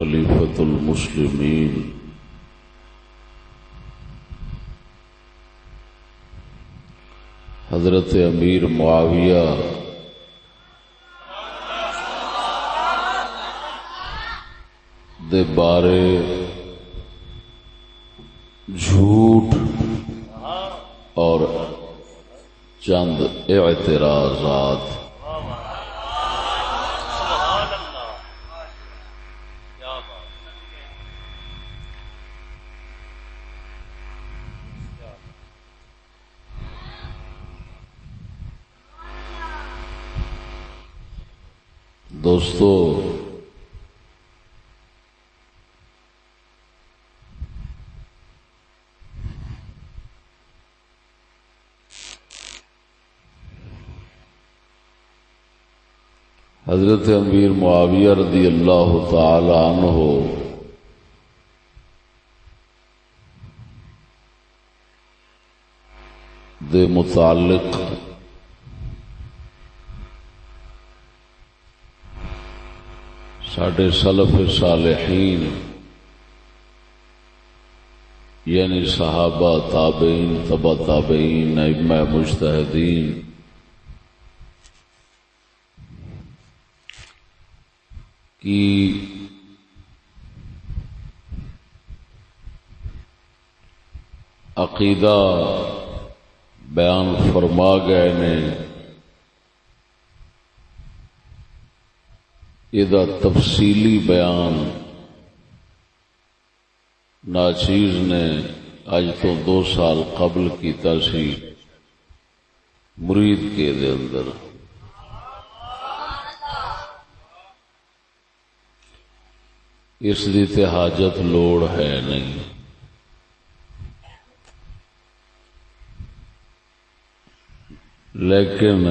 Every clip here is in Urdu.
خلیفۃ المسلمین حضرت امیر معاویہ دے بارے جھوٹ اور چند اعتراضات۔ دوستو، حضرت امیر معاویہ رضی اللہ تعالی عنہ دے متعلق ساڈے سلف صالحین یعنی صحابہ، تابعین، تبع تابعین، ائمہ مجتہدین کی عقیدہ بیان فرما گئے نے، یہ تفصیلی بیان ناچیز نے اج تو 2 سال قبل کیتا سی مرید کے دے اندر۔ اس دی تے حاجت لوڑ ہے نہیں، لیکن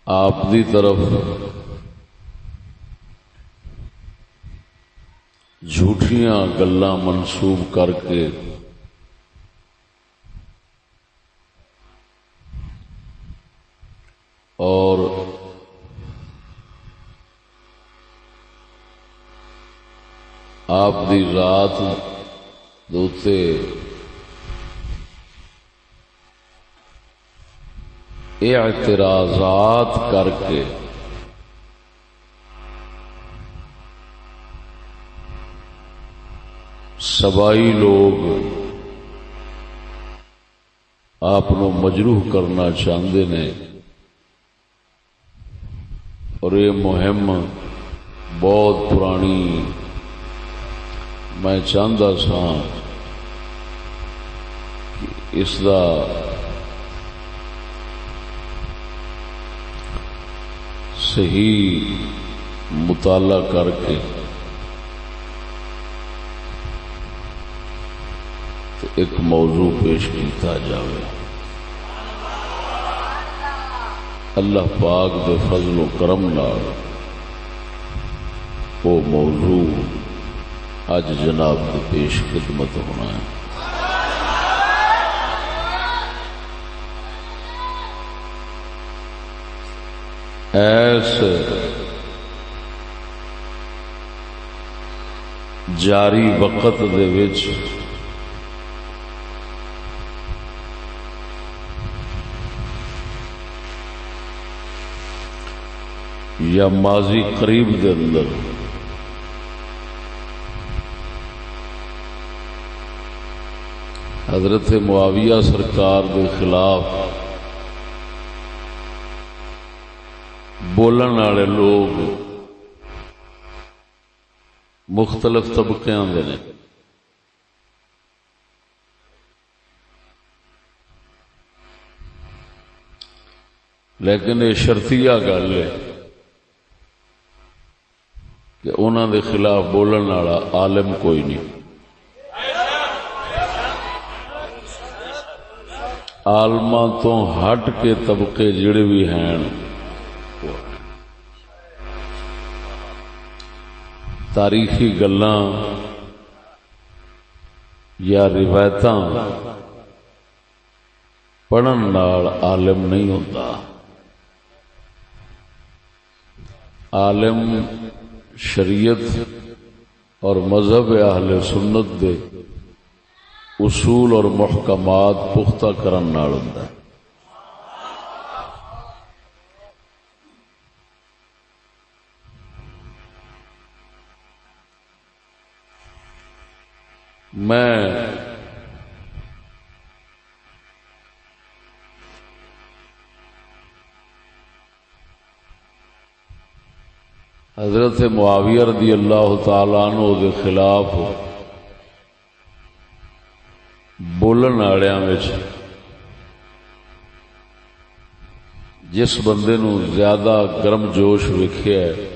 آپ دی طرف جھوٹیاں گلاں منسوب کر کے اور آپ دی ذات دوتے اعتراضات کر کے سبائی لوگ آپ نو مجروح کرنا چاہتے ہیں، اور یہ مہم بہت پرانی میں چاہتا سا کہ اس دا صحیح مطالعہ کر کے ایک موضوع پیش کیتا جاوے۔ اللہ پاک دے فضل و کرم نال وہ موضوع اج جناب دے پیش خدمت ہونا ہے۔ ایس جاری وقت دے وچ یا ماضی قریب دے اندر حضرت معاویہ سرکار دے خلاف بولن والے لوگ مختلف طبقے آندے نے، لیکن یہ شرطیہ گل ہے کہ انہوں دے خلاف بولن والا عالم کوئی نہیں۔ عالماں تو ہٹ کے طبقے جڑے بھی ہیں تاریخی گلاں یا روایتاں پڑھن نال عالم نہیں ہوتا۔ عالم شریعت اور مذہب اہل سنت دے اصول اور محکمات پختہ کرن نال ہوندا ہے۔ میں حضرت معاویہ رضی اللہ تعالی عنہ دے خلاف بولن والےاں وچ جس بندے نو زیادہ گرم جوش ویکھیا ہے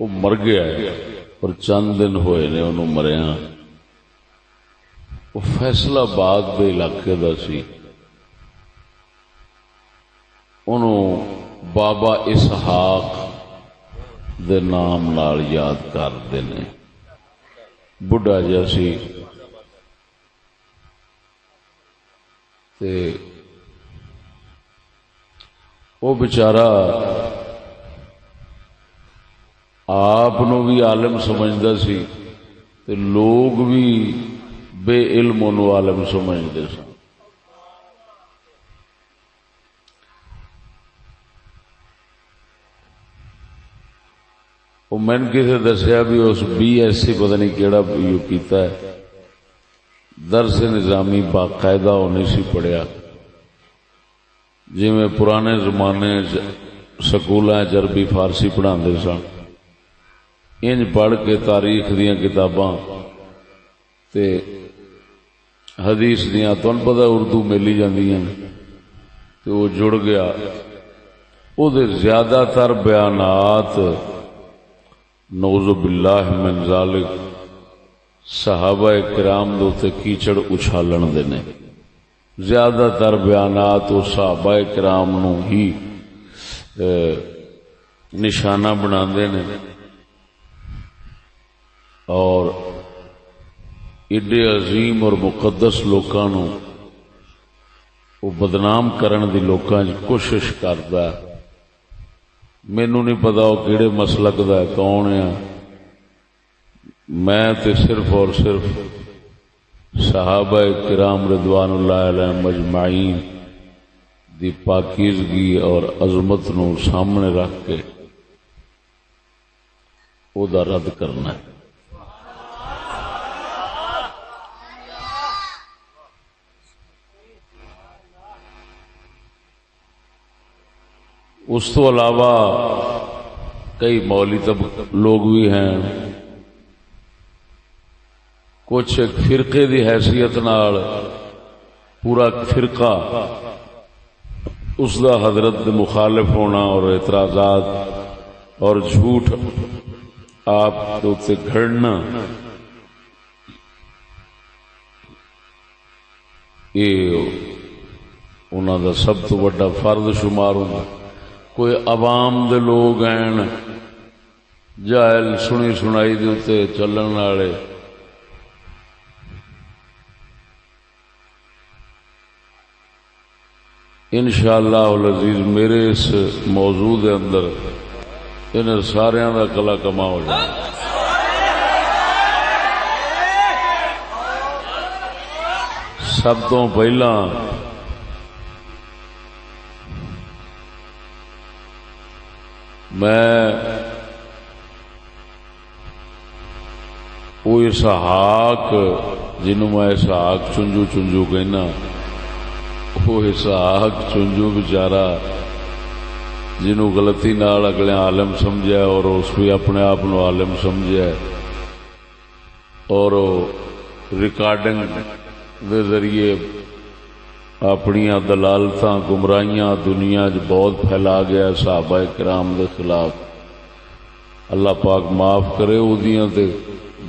وہ مر گیا ہے، اور چند دن ہوئے نے انہوں مریا۔ وہ فیصلہ آباد دے علاقے دا سی، انہوں بابا اسحاق دے نام نال یاد کرتے نے۔ بڑھا جا سی تے وہ بیچارہ آپ بھی عالم سمجھدا سی تے لوگ بھی بے علم انہوں عالم سمجھتے سن۔ وہ میں نے کسی دسیا بھی اس BSc پتہ نہیں کیڑا یو کیتا ہے، درس نظامی باقاعدہ ہونے سی پڑھیا، جی میں پرانے زمانے سکولاں عربی فارسی پڑھاندے سن، انج پڑھ کے تاریخ دیاں کتاباں تے حدیث دیاں تن پتہ اردو ملی جاندیاں تے وہ جڑ گیا۔ او دے زیادہ تر بیانات نعوذ باللہ من ذالک صحابہ کرام دے تے کیچڑ اچھالن دے نے۔ زیادہ تر بیانات وہ صحابہ کرام نو ہی نشانہ بناندے نے، اور ایڈے عظیم اور مقدس لوکاں نو وہ بدنام کرن دی لوکاں کوشش کردا ہے۔ مینوں نہیں پتا وہ کیڑے مسلک دا ہے، کون ہے، میں تے صرف اور صرف صحابہ کرام رضوان اللہ علیہم مجمعین دی پاکیزگی اور عظمت نو سامنے رکھ کے او دا رد کرنا ہے۔ اس تو علاوہ کئی مولی لوگ بھی ہیں، کچھ ایک فرقے دی حیثیت نال پورا فرقہ اس دا حضرت دے مخالف ہونا اور اعتراضات اور جھوٹ آپ تے گھڑنا، یہ انہاں دا سب تو بڑا فرض شمار ہونا۔ کوئی عوام دے لوگ ہیں جاہل سنی سنائی دے تے چلن والے، انشاءاللہ العزیز میرے اس موضوع دے اندر انہیں ساریاں دا کلا کما ہو جائے۔ سب تو پہلا میں وہ اسحاق جنہوں میں اسحاق چنجو چنجو کہنا، وہ اسحاق چنجو بیچارہ جنہوں غلطی نال اگلے عالم سمجھا اور اس بھی اپنے آپ نو عالم سمجھا اور ریکارڈنگ دے ذریعے اپنیاں دلالتاں گمراہیاں دنیا بہت پھیلا گیا صحابہ کرام دے خلاف۔ اللہ پاک معاف کرے اودیاں تے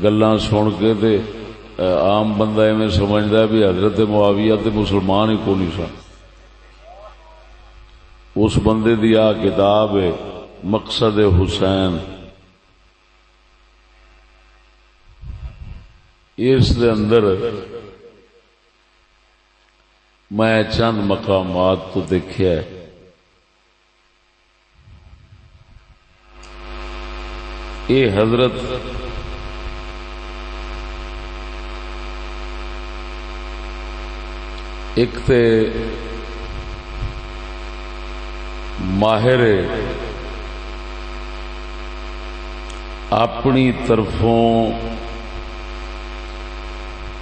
گلاں سن کے تے عام بندہ ایویں سمجھدا ہے بھی حضرت معاویہ تے مسلمان ہی کو نہیں سن۔ اس بندے دی آ کتاب ہے مقصد حسین، اس دے اندر میں چند مقامات تو دیکھا ہے یہ حضرت ایک تے ماہر اپنی طرفوں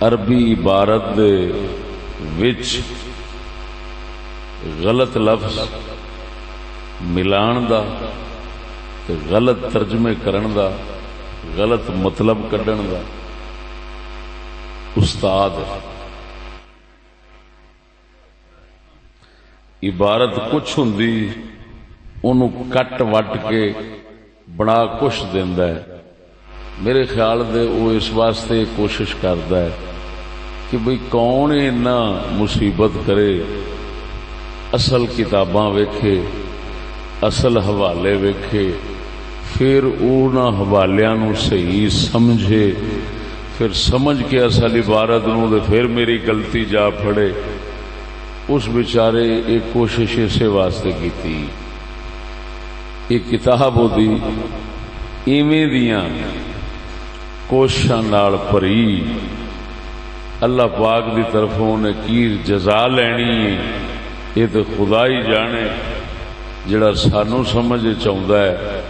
عربی عبارت دے وچ غلط لفظ ملان دا تے غلط ترجمے کرن دا غلط مطلب کڈن دا استاد ہے۔ عبارت کچھ ہوندی انہوں کٹ وٹ کے بنا کچھ دیندا ہے۔ میرے خیال دے وہ اس واسطے کوشش کردا ہے کہ بھئی کون اتنا مصیبت کرے، اصل کتاباں ویکھے، اصل حوالے ویکھے، پھر انہاں حوالیاں نو صحیح سمجھے، پھر سمجھ کے اصل عبارت نو تے پھر میری غلطی جا پھڑے۔ اس بیچارے ایک کوشش اسے واسطے کیتی، ایک کتاب ہوتی ایویں دیاں کوششاں نال پری، اللہ پاک دی طرفوں نے کی جزا لینی ہے یہ تو خدا ہی جانے۔ جڑا سانو سمجھ چاہتا ہے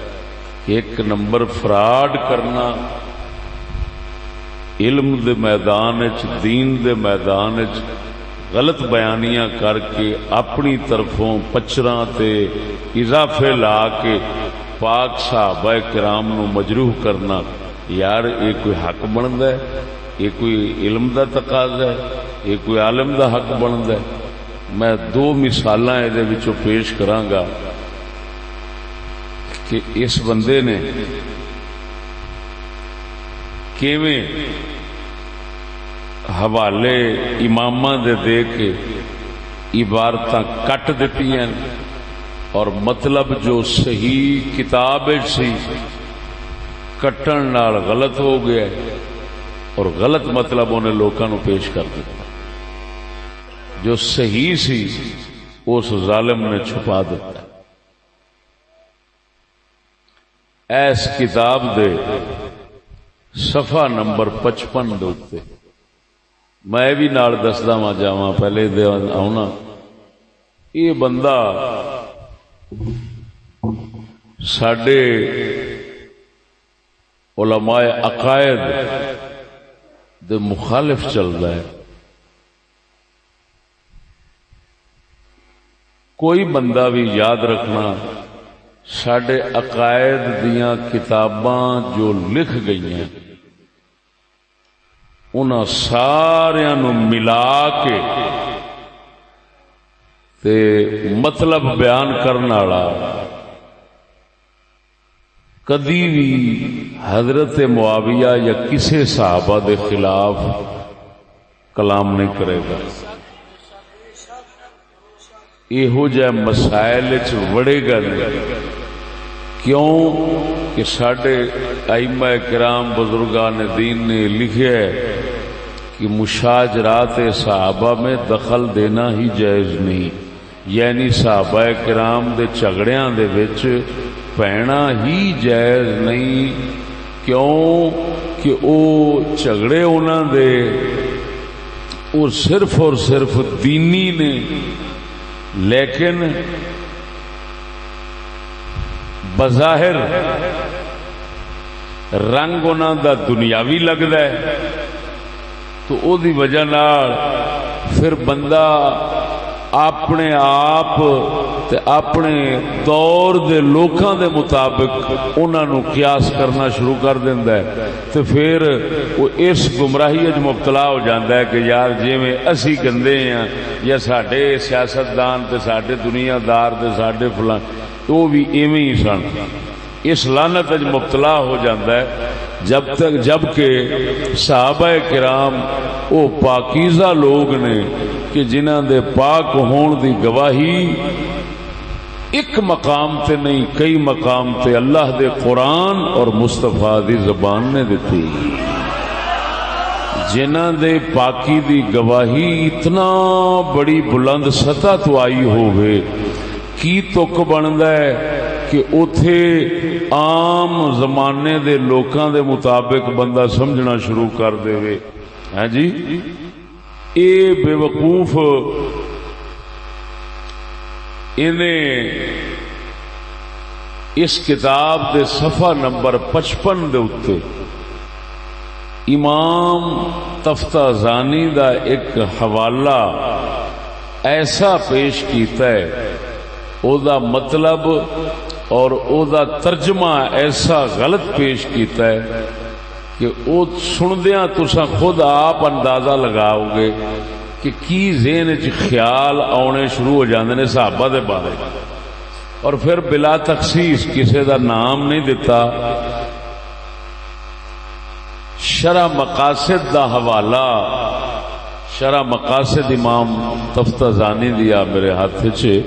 ایک نمبر فراڈ کرنا علم دے میدان وچ، دین دے میدان وچ غلط بیانیاں کر کے اپنی طرفوں پچراں تے اضافے لا کے پاک صحابہ کرام نو مجروح کرنا، یار یہ کوئی حق بنتا ہے؟ یہ کوئی علم دا تقاضا ہے؟ یہ کوئی عالم دا حق بنتا ہے؟ میں دو مثالاں اے دے وچوں پیش کراں گا کہ اس بندے نے کیویں حوالے اماماں دے کے عبارتاں کٹ دیتی ہیں اور مطلب جو صحیح کتاب سی کٹن نال غلط ہو گیا اور غلط مطلب انہیں لوکاں نو پیش کر دیا، جو صحیح سی اس ظالم نے چھپا دیتا۔ ایس کتاب دے صفحہ نمبر 55 دے اوتے میں بھی نال دسدا وا جاواں، پہلے دے آنا یہ بندہ ساڈے علماء عقائد دے مخالف چلدا ہے۔ کوئی بندہ بھی یاد رکھنا، ساڈے عقائد دیاں کتاباں جو لکھ گئی ہیں انہاں ساریاں نو ملا کے تے مطلب بیان کرنے والا کدی بھی حضرت معاویہ یا کسی صحابہ دے خلاف کلام نہیں کرے گا۔ یہو جہ مسائل وچ وڑے گا نہیں، کیوں کہ ساڈے ائمہ کرام بزرگان دین نے لکھا ہے کہ مشاجرات صحابہ میں دخل دینا ہی جائز نہیں، یعنی صحابہ کرام دے جھگڑیاں دے وچ پینا ہی جائز نہیں۔ کیوں کہ او جھگڑے انہاں دے اور صرف دینی نے، لیکن بظاہر رنگ انہاں دا دنیاوی لگدا ہے، تو او دی وجہ نال پھر بندہ اپنے آپ تے اپنے دور دے لوکاں دے مطابق انہاں نو قیاس کرنا شروع کر دیندا ہے، تے پھر وہ اس گمراہی وچ مبتلا ہو جاندا ہے کہ یار جویں اسی گندے ہیں یا ساڈے سیاستدان تے ساڈے دنیا دار تے ساڈے فلاں وہ بھی ایویں ہی سن۔ اس لعنت وچ مبتلا ہو جاندا ہے، جب کہ صحابہ کرام وہ پاکیزہ لوگ نے کہ جنہاں دے پاک ہون دی گواہی ایک مقام تے نہیں کئی مقام تے اللہ دے قرآن اور مصطفیٰ دی زبان نے دیتی، جنہاں دے پاکی دی گواہی اتنا بڑی بلند سطح تو آئی ہوئے کی تک بندا ہے کہ اتے عام زمانے دے لوکاں دے مطابق بندہ سمجھنا شروع کر دے ہے جی اے بے وقوف انہیں اس کتاب دے صفحہ نمبر 55 دے اتے امام تفتازانی دا ایک حوالہ ایسا پیش کیتا ہے او دا مطلب اور او دا ترجمہ ایسا غلط پیش کیتا ہے کہ او سندیاں تساں خود آپ اندازہ لگاؤ گے کہ کی ذہن وچ خیال آنے شروع ہو جاندے نے صحابہ دے بارے اور پھر بلا تخصیص کسی دا نام نہیں دیتا شرح مقاصد دا حوالہ شرح مقاصد امام تفتازانی دیا میرے ہاتھ چے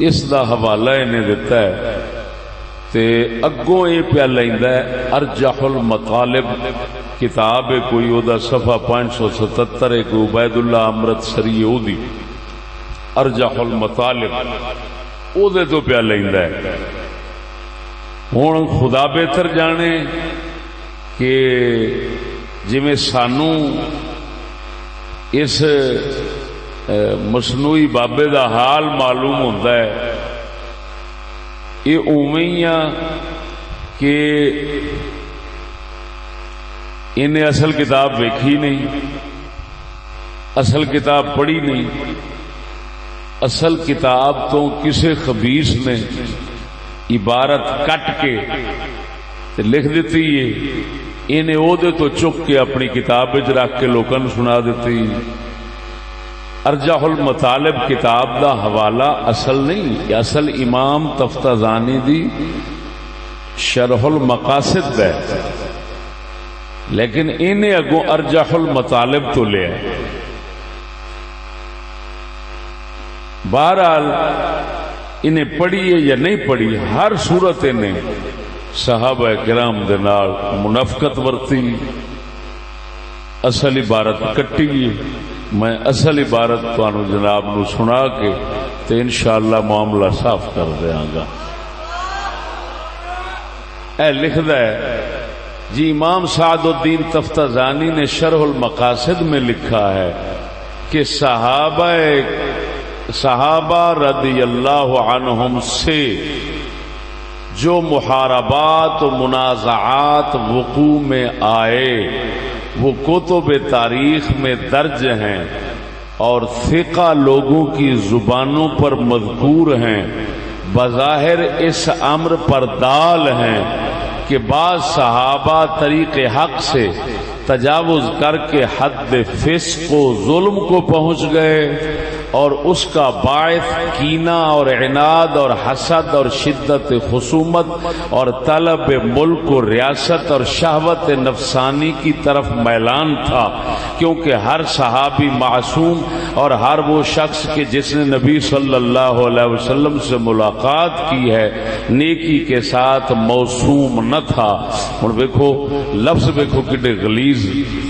اس دا حوالہ انہیں دیتا ہے تے اگوں یہ پیا لیندا ہے ارجح المطالب کتاب ہے کوئی او دا صفحہ 577 ایک عبید اللہ امرت سری او دی ارجح المطالب او دے تو پیا لیندا ہے ہن خدا بہتر جانے کہ جویں سانو اس مصنوعی بابے دا حال معلوم ہوتا ہے یہ اویں کہ انہیں اصل کتاب ویکھی نہیں اصل کتاب پڑھی نہیں اصل کتاب تو کسی خبیث نے عبارت کٹ کے لکھ دیتی ہے انہیں عہدے تو چک کے اپنی کتاب وچ رکھ کے لوکاں نوں سنا دیتی ارجح المطالب کتاب دا حوالہ اصل نہیں اصل امام تفتازانی دی شرح المقاصد ہے لیکن انہیں اگوں ارجح المطالب تو لیا بہرحال انہیں پڑھی ہے یا نہیں پڑھی ہر صورت انہیں صحابہ کرام دے نال منافقت ورتی اصل عبارت کٹی میں اصل عبارت تانوں جناب نو سنا کے تے انشاءاللہ معاملہ صاف کر دیاں گا اے لکھدا ہے جی امام سعد الدین تفتازانی نے شرح المقاصد میں لکھا ہے کہ صحابہ رضی اللہ عنہم سے جو محاربات و منازعات وقوع میں آئے وہ کتب تاریخ میں درج ہیں اور ثقہ لوگوں کی زبانوں پر مذکور ہیں بظاہر اس امر پر دال ہیں کہ بعض صحابہ طریق حق سے تجاوز کر کے حد فسق و ظلم کو پہنچ گئے اور اس کا باعث کینہ اور عناد اور حسد اور شدت خصومت اور طلب ملک و ریاست اور شہوت نفسانی کی طرف میلان تھا کیونکہ ہر صحابی معصوم اور ہر وہ شخص کہ جس نے نبی صلی اللہ علیہ وسلم سے ملاقات کی ہے نیکی کے ساتھ موسوم نہ تھا۔ اور دیکھو لفظ دیکھو کتنے غلیظ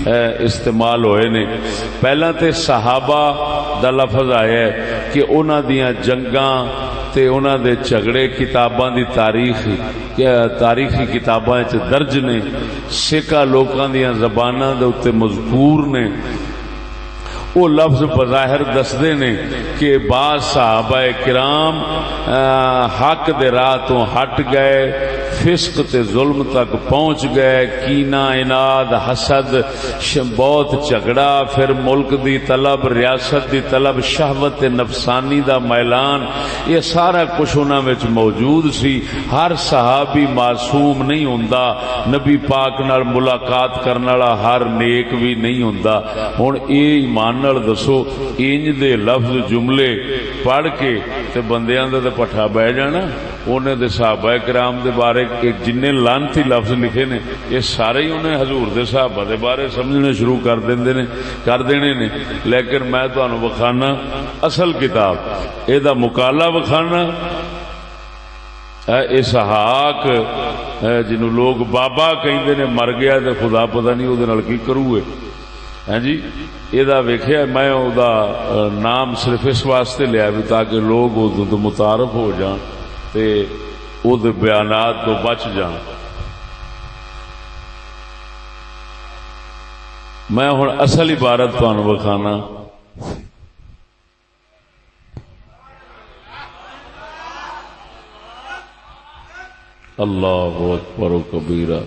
استعمال ہوئے نے۔ پہلا تے صحابہ دا لفظ آیا ہے کہ انہاں دیاں جنگاں تے انہاں دے جھگڑے کتاباں دی تاریخی کتاباں وچ درج نے، سکہ لوکاں دیاں زباناں دے اوتے مذکور نے۔ وہ لفظ بظاہر دسدے نے کہ بعض صحابہ کرام حق دے راہ تو ہٹ گئے، فسق تے ظلم تک پہنچ گئے، کینہ عناد حسد بہت جھگڑا، پھر ملک دی طلب، ریاست دی طلب، شہوت نفسانی دا میلان، یہ سارا کچھ انہاں وچ موجود سی۔ ہر صحابی معصوم نہیں ہوندا، نبی پاک نال ملاقات کرن والا ہر نیک بھی نہیں ہوندا۔ ہن اے ایمان نال دسو انج دے لفظ جملے پڑھ کے تے بندیاں دا تے پٹھا بہ جانا۔ انہیں دے صحابہ کرام دے بارے جننے لعنتی لفظ لکھے نے یہ سارے ہی انہیں حضور دے صحابہ دے بارے سمجھنے شروع کر دینے نے۔ لیکن میں تانوں وکھانا اصل کتاب اے دا مقالہ وکھانا اسحاق جنوں لوگ بابا کہندے نے مر گیا تے خدا پتہ نہیں او دے نال کی کروے ہاں جی۔ یہ ویکھیا میں او دا نام صرف اس واسطے لیا بھی تاکہ لوگ او تو متعارف ہو جان تے او دے بیانات تو بچ جان۔ میں ہن اصل عبارت تانوں وکھانا۔ اللہ اکبر و کبیرہ۔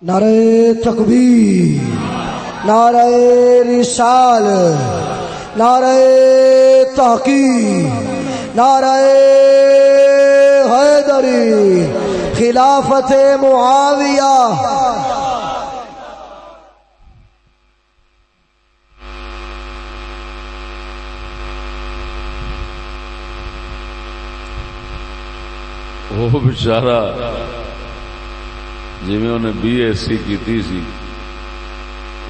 نعرہ تکبیر، نعرہ رسالت، نعرہ تحقیق، نعرہ حیدری، خلافت معاویہ۔ وہ بیچارہ جی انہیں BSc کی سی،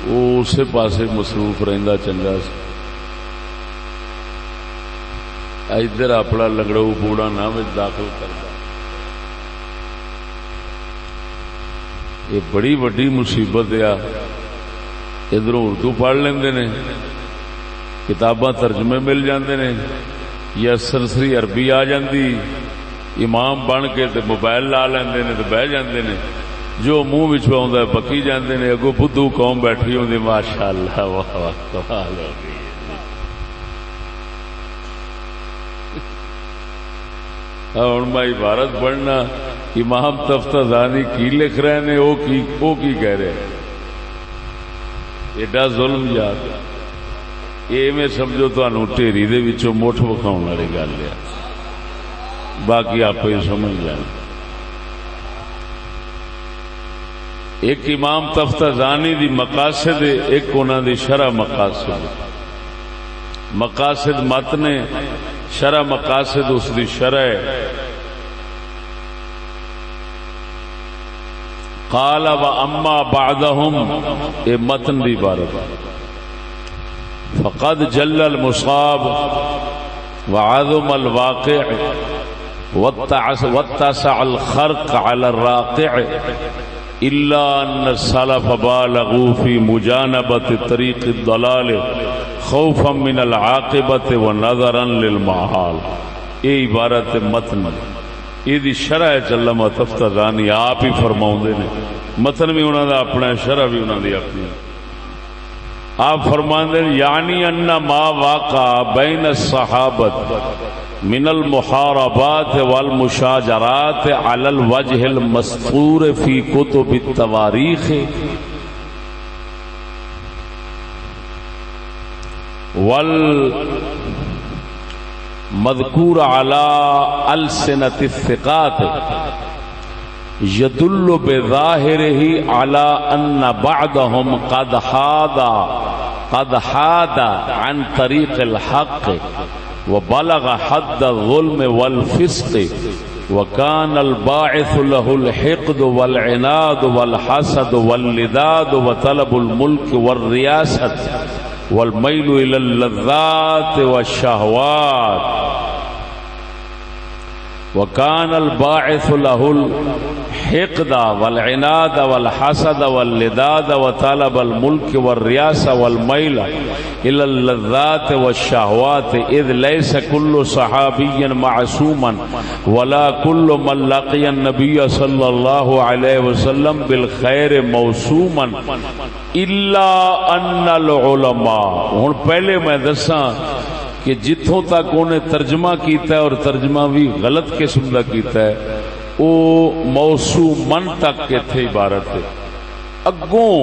وہ اسے پاسے مصروف رہندا چنگا سی، ادھر اپنا لنگڑو پوڑا نہ داخل کرتا۔ یہ بڑی وڈی مصیبت آ۔ ادھروں اردو پڑھ لیندے نے، کتاباں ترجمے مل جاندے نے، یا سرسری عربی آ جاندی، امام بن کے تے موبائل لا لیندے نے تے بہ جاندے نے، جو منہ وچوں آوندا ہے بکی جاندے نے۔ اگوں بدھو قوم بیٹھی ہوندی، ماشاءاللہ واہ واہ کمال ہو گئی۔ ہن میں عبارت پڑھنا، امام تفتازانی کی لکھ رہے نے، وہ کی کہہ رہے ہیں۔ ایڈا ظلم یاد یہ میں سمجھو تانوں ٹھیری دے وچوں مٹھ وکھاؤن والی گل ہے، باقی آپ ہی سمجھ جائیں۔ ایک امام تفتازانی دی مقاصد، ایک انہاں دی شرح مقاصد۔ مقاصد متن، شرح مقاصد اس دی شرح ہے۔ قال واما بعدهم، اے متن دی عبارت۔ فقد جل المصاب وعظم الواقع واتسع الخرق على الراقع الا ان السلف بالغوا في مجانبة طريق الضلال خوفا من العاقبة ونظرا للمحال۔ یہ عبارت متن، یہ شرح علامہ تفتازانی آپ ہی فرماؤندے نے۔ متن بھی انہوں دا اپنا، شرح بھی انہوں دی اپنی۔ آپ فرماندے یعنی ان ما واقع بین الصحابۃ من المحاربات والمشاجرات علی الوجہ المسطور فی کتب التواریخ والمذکور علی السنۃ الثقات يدل بظاهره على ان بعضهم قد حاد عن طريق الحق وبلغ حد الظلم والفسق وكان الباعث له الحقد والعناد والحسد واللذاذ وطلب الملك والرياسة والميل الى اللذات والشهوات وكان الباعث له الحقد والعناد والحسد واللذاذ وطلب الملك والرياسة والميل إلى اللذات والشهوات إذ ليس كل صحابي معصوما ولا كل من لقي النبي صلى الله عليه وسلم بالخير موسوما إلا أن العلماء۔ ہن پہلے میں دساں کہ جتوں تک انہیں ترجمہ کیتا ہے، اور ترجمہ بھی غلط قسم کا کیتا ہے، وہ موصومن تک اتنے عبارت ہے۔ اگوں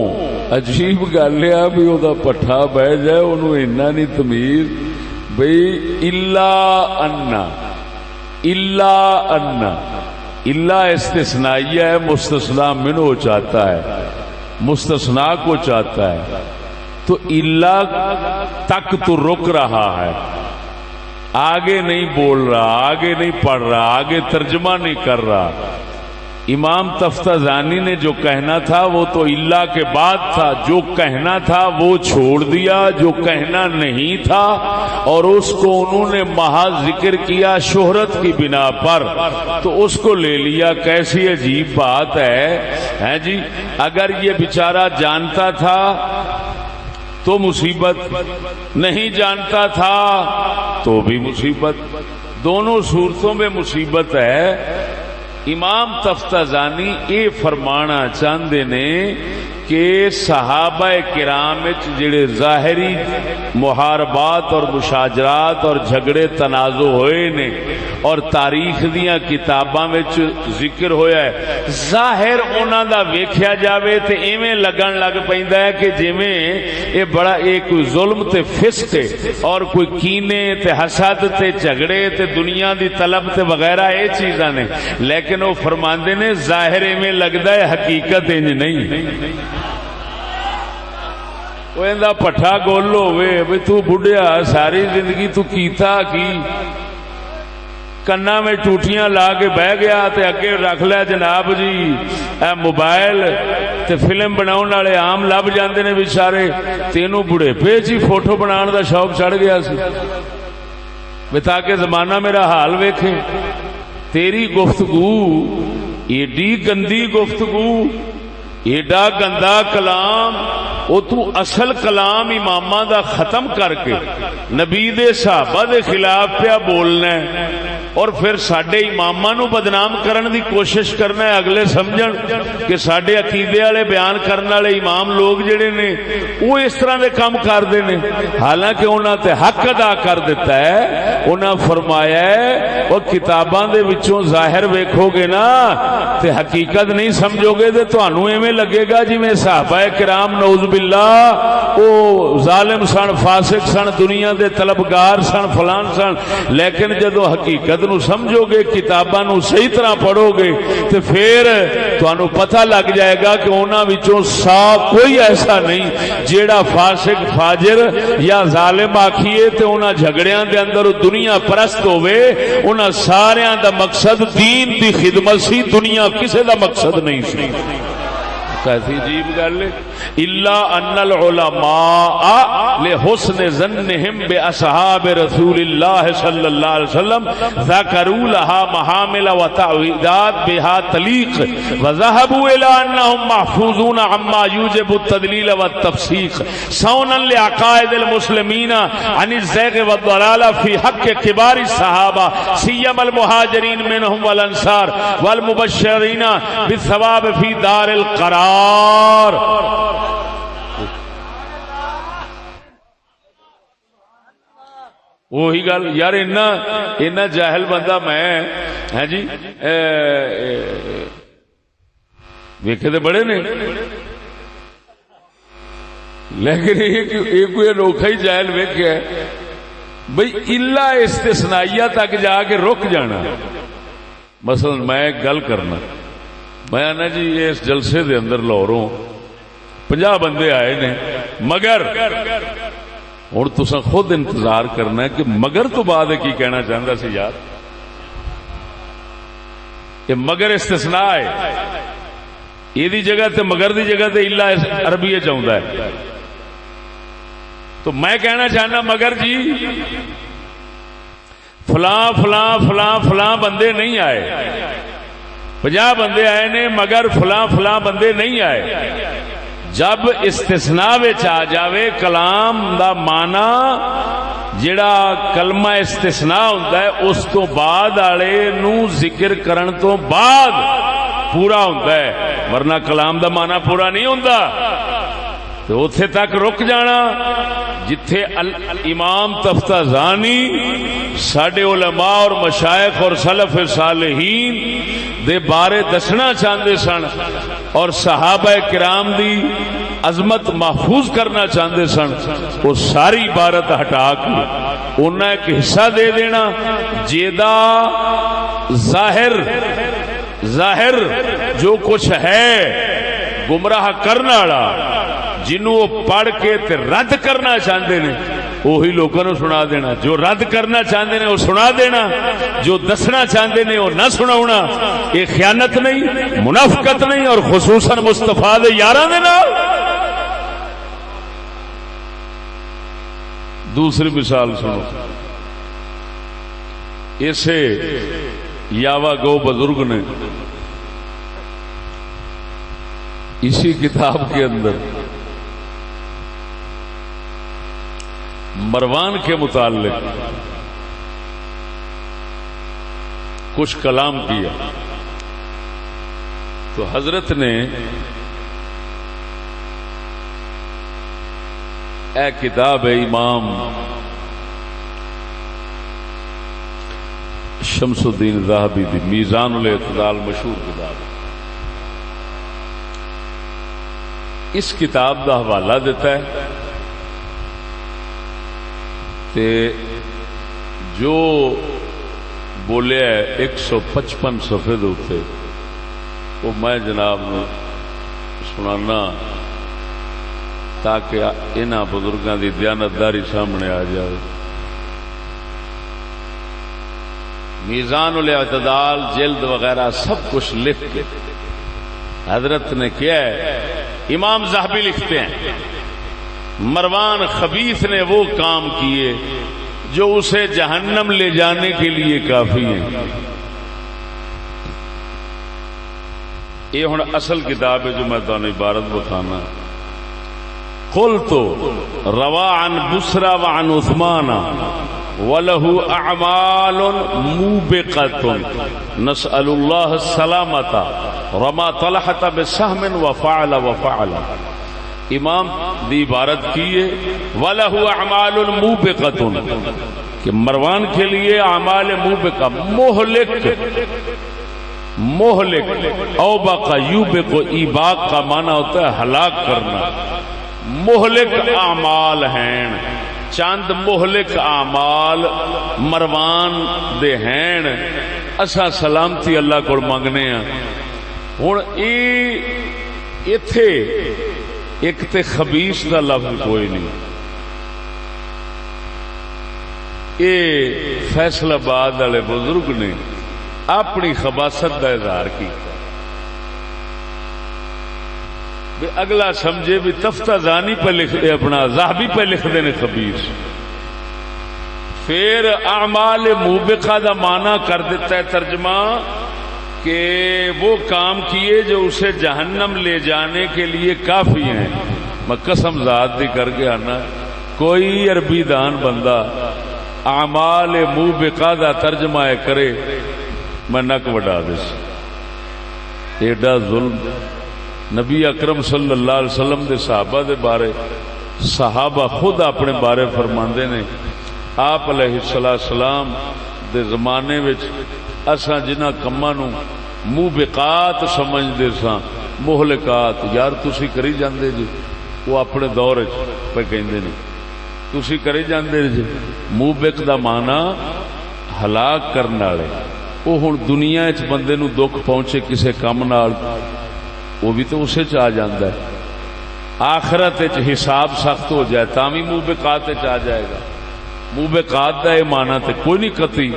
عجیب گل ہے بھی وہ پٹھا بہ جائے، انہوں اینا نہیں تمیز بھئی الا استثنائیہ ہے، مستثنا منہ چاہتا ہے، مستثنا کو چاہتا ہے، تو الا تک تو رک رہا ہے، آگے نہیں بول رہا، آگے نہیں پڑھ رہا، آگے ترجمہ نہیں کر رہا۔ امام تفتازانی نے جو کہنا تھا وہ تو الا کے بعد تھا، جو کہنا تھا وہ چھوڑ دیا، جو کہنا نہیں تھا اور اس کو انہوں نے محض ذکر کیا شہرت کی بنا پر، تو اس کو لے لیا۔ کیسی عجیب بات ہے جی، اگر یہ بیچارہ جانتا تھا تو مصیبت، نہیں جانتا تھا تو بھی مصیبت۔ دونوں صورتوں میں مصیبت ہے۔ امام تفتازانی یہ فرمانا چاہتے نے کہ صحابہ کرام جڑے ظاہری محاربات اور مشاجرات اور جھگڑے تنازع ہوئے نے اور تاریخ دیاں کتاباں وچ ذکر ہویا ہے، ظاہر انہاں دا ویکھیا جاوے تے ایویں لگن لگ پیندا ہے کہ جویں اے بڑا ایک ظلم تے فسق ہے اور کوئی کینے تے حسد تے جھگڑے تے دنیا دی طلب تے وغیرہ اے چیزاں نے، لیکن وہ فرماندے نے ظاہر ایویں لگدا ہے، حقیقت انج نہیں۔ وہ اندا پٹھا گول ہوئے بھئی تو بڑھیا ساری زندگی تو کیتا کی، کنا میں ٹوٹیاں لا کے بہ گیا تے اگے رکھ لیا جناب جی اے موبائل تے فلم بناؤن والے عام لب جاندے نے بیچارے، تینوں بڑھے پے جی فوٹو بنان دا شوق چڑھ گیا سی بے تاکہ زمانہ میرا حال ویکھے۔ تیری گفتگو ایڈی گندی گفتگو، ایڈا گندا کلام، او تو اصل کلام امامہ دا ختم کر کے نبی دے صحابہ دے خلاف پیا بولنا ہے اور پھر ساڈے اماماں نو بدنام کرن دی کوشش کرنا ہے، اگلے سمجھن کہ ساڈے عقیدے والے بیان کرن والے امام لوگ جڑے نے وہ اس طرح دے کام کردے نے، حالانکہ انہاں تے حق ادا کر دیتا ہے۔ انہاں فرمایا ہے وہ کتاباں دے وچوں ظاہر ویکھو گے نا تے حقیقت نہیں سمجھو گے تے تانوں ایویں لگے گا جویں صحابہ کرام نعوذ باللہ او ظالم سن، فاسق سن، دنیا دے طلبگار سن، فلان سن، لیکن جدو حقیقت نو سمجھو گے، کتاباں نو صحیح طرح پڑھو گے تے پھر تانوں پتہ لگ جائے گا کہ انہاں وچوں کوئی ایسا نہیں جیڑا فاسق فاجر یا ظالم آکھیے تے انہاں جھگڑیاں دے اندر دنیا پرست ہوئے، انہاں ساریاں دا مقصد دین دی خدمت سی، دنیا کسے دا مقصد نہیں سی۔ کیسی عجیب گل ہے۔ الا ان العلماء لحسن ظنهم باصحاب رسول الله صلی اللہ علیہ وسلم ذکروا لها محامل وتعویضات بها تلیق وذهبوا الى انهم محفوظون عما يوجب التدلیل والتفسیق صونا لعقائد المسلمین عن الزیغ والضلال في حق کبار الصحابہ سیما المہاجرین منهم والانصار والمبشرین بالثواب في دار القرار۔ وہی گل یار، اینا جاہل بندہ میں ہے جی ویکھے تے بڑے نے، لیکن ایک کوئی انوکھا ہی جاہل ویکھیا ہے بھئی الا استثنائیہ تک جا کے رک جانا۔ مثلا میں ایک گل کرنا، میں آنا جی اس جلسے دے اندر لاہوروں 50 بندے آئے نے، مگر ہوں تساں خود انتظار کرنا ہے کہ مگر تو بعد کی کہنا چاہتا سی یار، کہ مگر استثناء ہے، یہ جگہ تے مگر دی جگہ تے الا عربی چاہتا ہے، تو میں کہنا چاہنا مگر جی فلاں فلاں فلاں فلاں بندے نہیں آئے، 50 بندے آئے نے مگر فلاں فلاں بندے نہیں آئے۔ جب استثناء وچ آ جاوے کلام دا معنی جڑا کلمہ استثناء ہوندا ہے اس تو بعد والے نو ذکر کرن تو بعد پورا ہوندا ہے، ورنہ کلام دا معنی پورا نہیں ہوندا۔ تو اوتھے تک رک جانا جتھے امام تفتازانی ساڈے علماء اور مشائخ اور سلف صالحین دے بارے دسنا چاہتے سن اور صحابہ کرام دی عظمت محفوظ کرنا چاہتے سن، وہ ساری عبارت ہٹا کے انہیں ایک حصہ دے دینا جیدہ ظاہر جو کچھ ہے گمراہ کرنا والا، جنہوں وہ پڑھ کے تے رد کرنا چاہتے ہیں وہی لوگوں نے سنا دینا، جو رد کرنا چاہتے ہیں وہ سنا دینا، جو دسنا چاہتے ہیں وہ نہ سناونا۔ یہ خیانت نہیں، منافقت نہیں، اور خصوصاً مصطفیٰ دے یاراں دے نال۔ دوسری مثال سنو، اسے یاوا گو بزرگ نے اسی کتاب کے اندر مروان کے متعلق کچھ کلام کیا تو حضرت نے اے کتاب ہے امام شمس الدین ذہبی دی میزان الاعتدال مشہور کتاب، اس کتاب دا حوالہ دیتا ہے تے جو بولیا ہے 155 صفحے دے اوتے وہ میں جناب نو سنانا تاکہ انہاں بزرگاں دی دیانتداری سامنے آ جائے۔ میزان الاعتدال جلد وغیرہ سب کچھ لکھ کے حضرت نے کیا ہے، امام ذہبی لکھتے ہیں مروان خبیث نے وہ کام کیے جو اسے جہنم لے جانے کے لیے کافی ہیں۔ یہ ہن اصل کتاب ہے جو میں تمہیں عبارت بتانا۔ قلت روا عن بسرا وعن عثمان وله اعمال موبقة نسأل الله السلامة رما طلحة بسهم وفعل امام دی عبارت کی ہے وله اعمال موبقة کہ مروان کے لیے اعمال موبقہ مہلک اوبق یوبق ایباق کا معنی ہوتا ہے ہلاک کرنا، مہلک اعمال ہیں، چند مہلک اعمال مروان دے ہیں، اسا سلامتی اللہ کو منگنے ہیں۔ ہن ایتھے ایک تے خبیث دا لفظ کوئی نہیں، اے فیصل آباد والے بزرگ نے اپنی خباثت دا اظہار کی، اگلا سمجھے بھی تفتہ زانی پہ لکھ دے، اپنا ذہبی پہ لکھ دینے خبیث، پھر اعمال موبقہ دا معنی کر دیتا ہے ترجمہ کہ وہ کام کیے جو اسے جہنم لے جانے کے لیے کافی ہیں۔ میں قسم ذات دی کر کے آنا کوئی عربی دان بندہ اعمال موبقہ دا ترجمہ کرے میں نک وڈا دے سی، ایڈا ظلم۔ نبی اکرم صلی اللہ علیہ وسلم دے صحابہ دے بارے صحابہ خود اپنے بارے فرماندے نے، آپ علیہ السلام دے زمانے وچ اساں جنہاں کماں نو موبقات سمجھدے ساں، مہلکات، یار تسی کری جاندے جی، وہ اپنے دور وچ پہ کہندے نے تسی کری جاندے جی۔ موبق دا معنی ہلاک کرن والے، وہ ہن دنیا وچ بندے نو دکھ پہنچے کسے کم نال وہ بھی تو اسے چاہ جاندہ ہے، آخرت حساب سخت ہو جائے تامی موبقات آ جائے گا۔ موبقات دا یہ معنی تے کوئی نہیں قطعی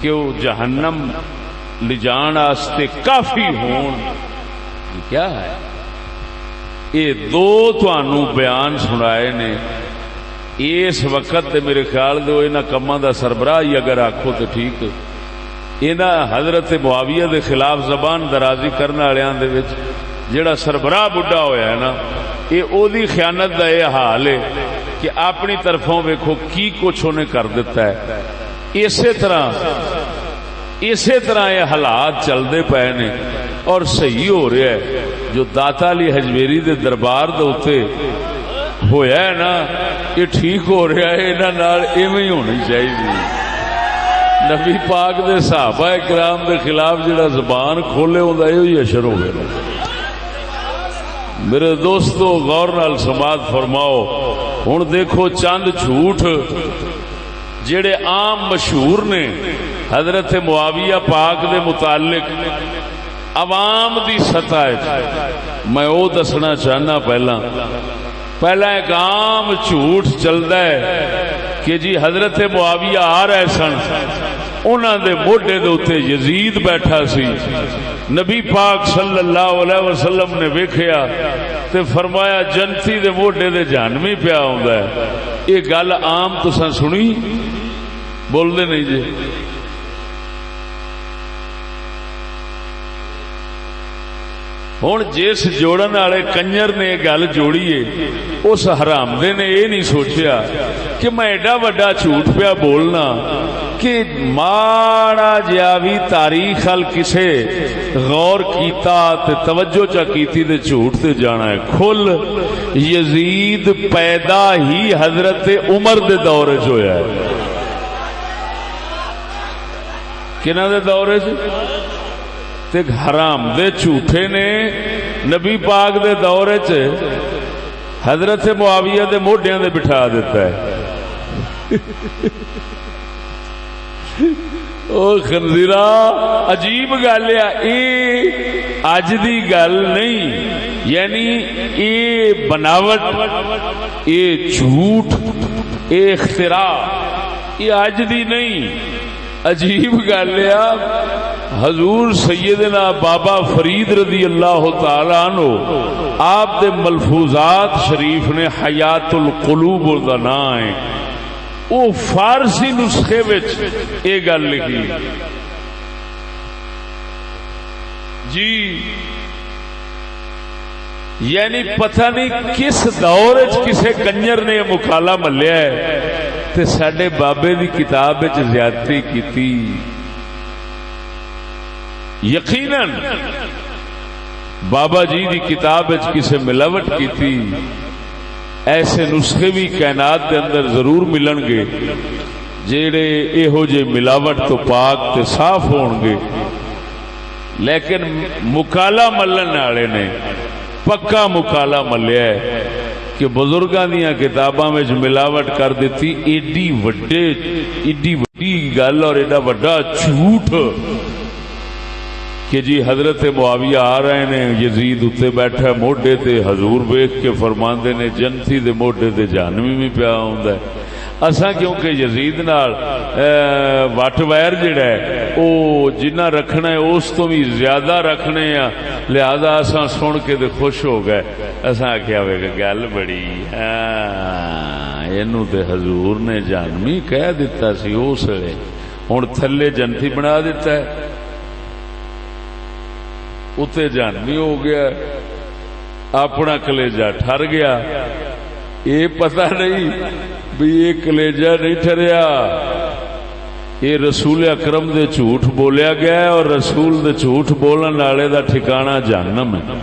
کہ وہ جہنم لجان آستے کافی ہون۔ کیا ہے یہ دو توانو بیان سنائے نے اس وقت تے میرے خیال دے انہاں کماں دا سربراہ ہی اگر آکھو تو ٹھیک، انہاں حضرت معاویہ دے خلاف زبان درازی کرنے والیاں دے وچ جڑا سربراہ بڈھا ہویا ہے نا، یہ او دی خیانت دا یہ حال ہے کہ اپنی طرفوں ویکھو کی کچھ انہیں کر دیتا ہے۔ اسی طرح یہ حالات چلدے پئے نے اور صحیح ہو رہا ہے۔ جو داتا علی حجویری دے دربار دے اوتے ہویا ہے نا، یہ ٹھیک ہو رہا ہے، انہاں نال ایویں ہی ہونی چاہیے۔ نبی پاک دے صحابہ کرام دے خلاف جڑا زبان کھولے ہوندا یہ اشر ہو گیا۔ میرے دوستو غور نال سماعت فرماؤ، ہن دیکھو چند جھوٹ جڑے عام مشہور نے حضرت معاویہ پاک دے متعلق عوام دی سطح میں وہ دسنا چاہنا۔ پہلا ایک عام جھوٹ چلدا ہے کہ جی حضرت معاویہ آ رہے سن، انہاں دے موڈے دے اوتے یزید بیٹھا سی، نبی پاک صلی اللہ علیہ وسلم نے ویکھیا تے فرمایا جنتی دے موڈے دے جہنمی پیا ہوندا ہے۔ یہ گل عام تساں سنی؟ بول دے نہیں جی۔ ہن جس جوڑن والے کنجر نے یہ گل جوڑی ہے، اس حرامدے نے یہ نہیں سوچیا کہ میں ایڈا وڈا جھوٹ پیا بولنا کہ ماڑا جیا بھی تاریخ ال کسے غور کیتا تے توجہ چا کیتی تے جھوٹ تے جانا ہے کھل یزید پیدا ہی حضرت عمر دے دور وچ ہویا ہے کنہ دے دور وچ تے حرام دے جھوٹے نے نبی پاک دے دور وچ حضرت معاویہ دے موڈیاں دے بٹھا دیتا ہے او خنزیرا عجیب گل ہے اے اج دی گل نہیں یعنی اے بناوٹ اے جھوٹ اے اختراع اے اج دی نہیں عجیب گل ہے حضور سیدنا بابا فرید رضی اللہ تعالی عنہ آپ دے ملفوظات شریف نے حیات القلوب دا نام ہے او فارسی نسخے وچ اے گل لکھی جی یعنی پتہ نہیں کس دور وچ کسے کنجر نے مکالا ملیا ہے تے ساڈے بابے دی کتاب وچ زیادتی کیتی یقیناً بابا جی دی کتاب وچ کسے ملاوٹ کیتی ایسے نسخے بھی کائنات دے اندر ضرور ملن گے جیڑے ایہو جے ملاوٹ تو پاک تے صاف ہون گے لیکن مکالا ملن والے نے پکا مکالا ملیا ہے کہ بزرگاں دیاں کتاباں وچ ملاوٹ کر دیتی ایڈی وڈی گل اور ایڈا وڈا جھوٹ کہ جی حضرت معاویہ آ رہے نے یزید اتے بیٹھا موڈے تے حضور ویکھ کے فرماندے نے جنتی دے موڈے تے جہنمی بھی پیا ہوندا ہے اساں کیونکہ یزید نال وٹ ویر جڑا ہے او جنہ رکھنا ہے اس تو بھی زیادہ رکھنے ہیں لہذا اساں سن کے تے خوش ہو گئے اساں آکھیا وے کہ گل بڑی اینو تے حضور نے جہنمی کہہ دتا سی اس ویلے ہن تھلے جنتی بنا دیتا ہے اتے جہنمی ہو گیا اپنا کلیجہ ٹھر گیا یہ پتہ نہیں بھی یہ کلیجہ نہیں ٹھریا یہ رسول اکرم دے جھوٹ بولیا گیا ہے اور رسول دے جھوٹ بولن والے دا ٹھکانہ جہنم ہے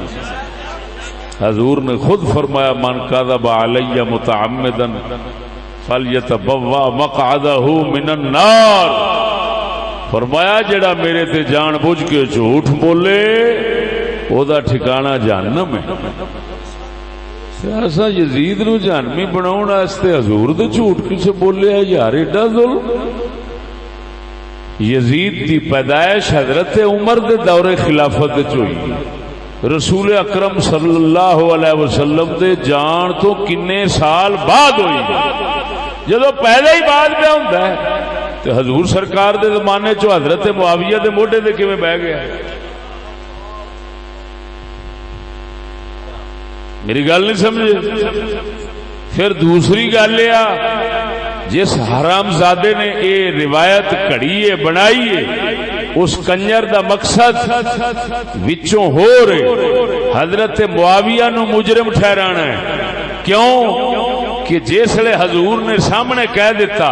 حضور نے خود فرمایا من کذب علی متعمدا فلیتبوأ مقعدہ من النار فرمایا جڑا میرے تے جان بوجھ کے جھوٹ بولے او دا ٹھکانہ جہنم ہے ایسا یزید نو جہنمی بناؤن واسطے حضور دے جھوٹ کسے بولے یار ایڈا ظلم یزید دی پیدائش حضرت عمر دے دور خلافت وچ ہوئی رسول اکرم صلی اللہ علیہ وسلم دے جان تو کنے سال بعد ہوئی جدو پہلے ہی بعد پہ ہوندا ہے تو حضور سرکار دے زمانے چو حضرت معاویہ دے موڈے دے کیویں بہ گیا میری گل نہیں سمجھے پھر دوسری گل یہ جس حرام زادے نے اے روایت کڑی ہے بنائی ہے اس کنجر دا مقصد وچوں ہو رہے حضرت معاویہ نو مجرم ٹھہرانا ہے کیوں کہ جسلے حضور نے سامنے کہہ دیتا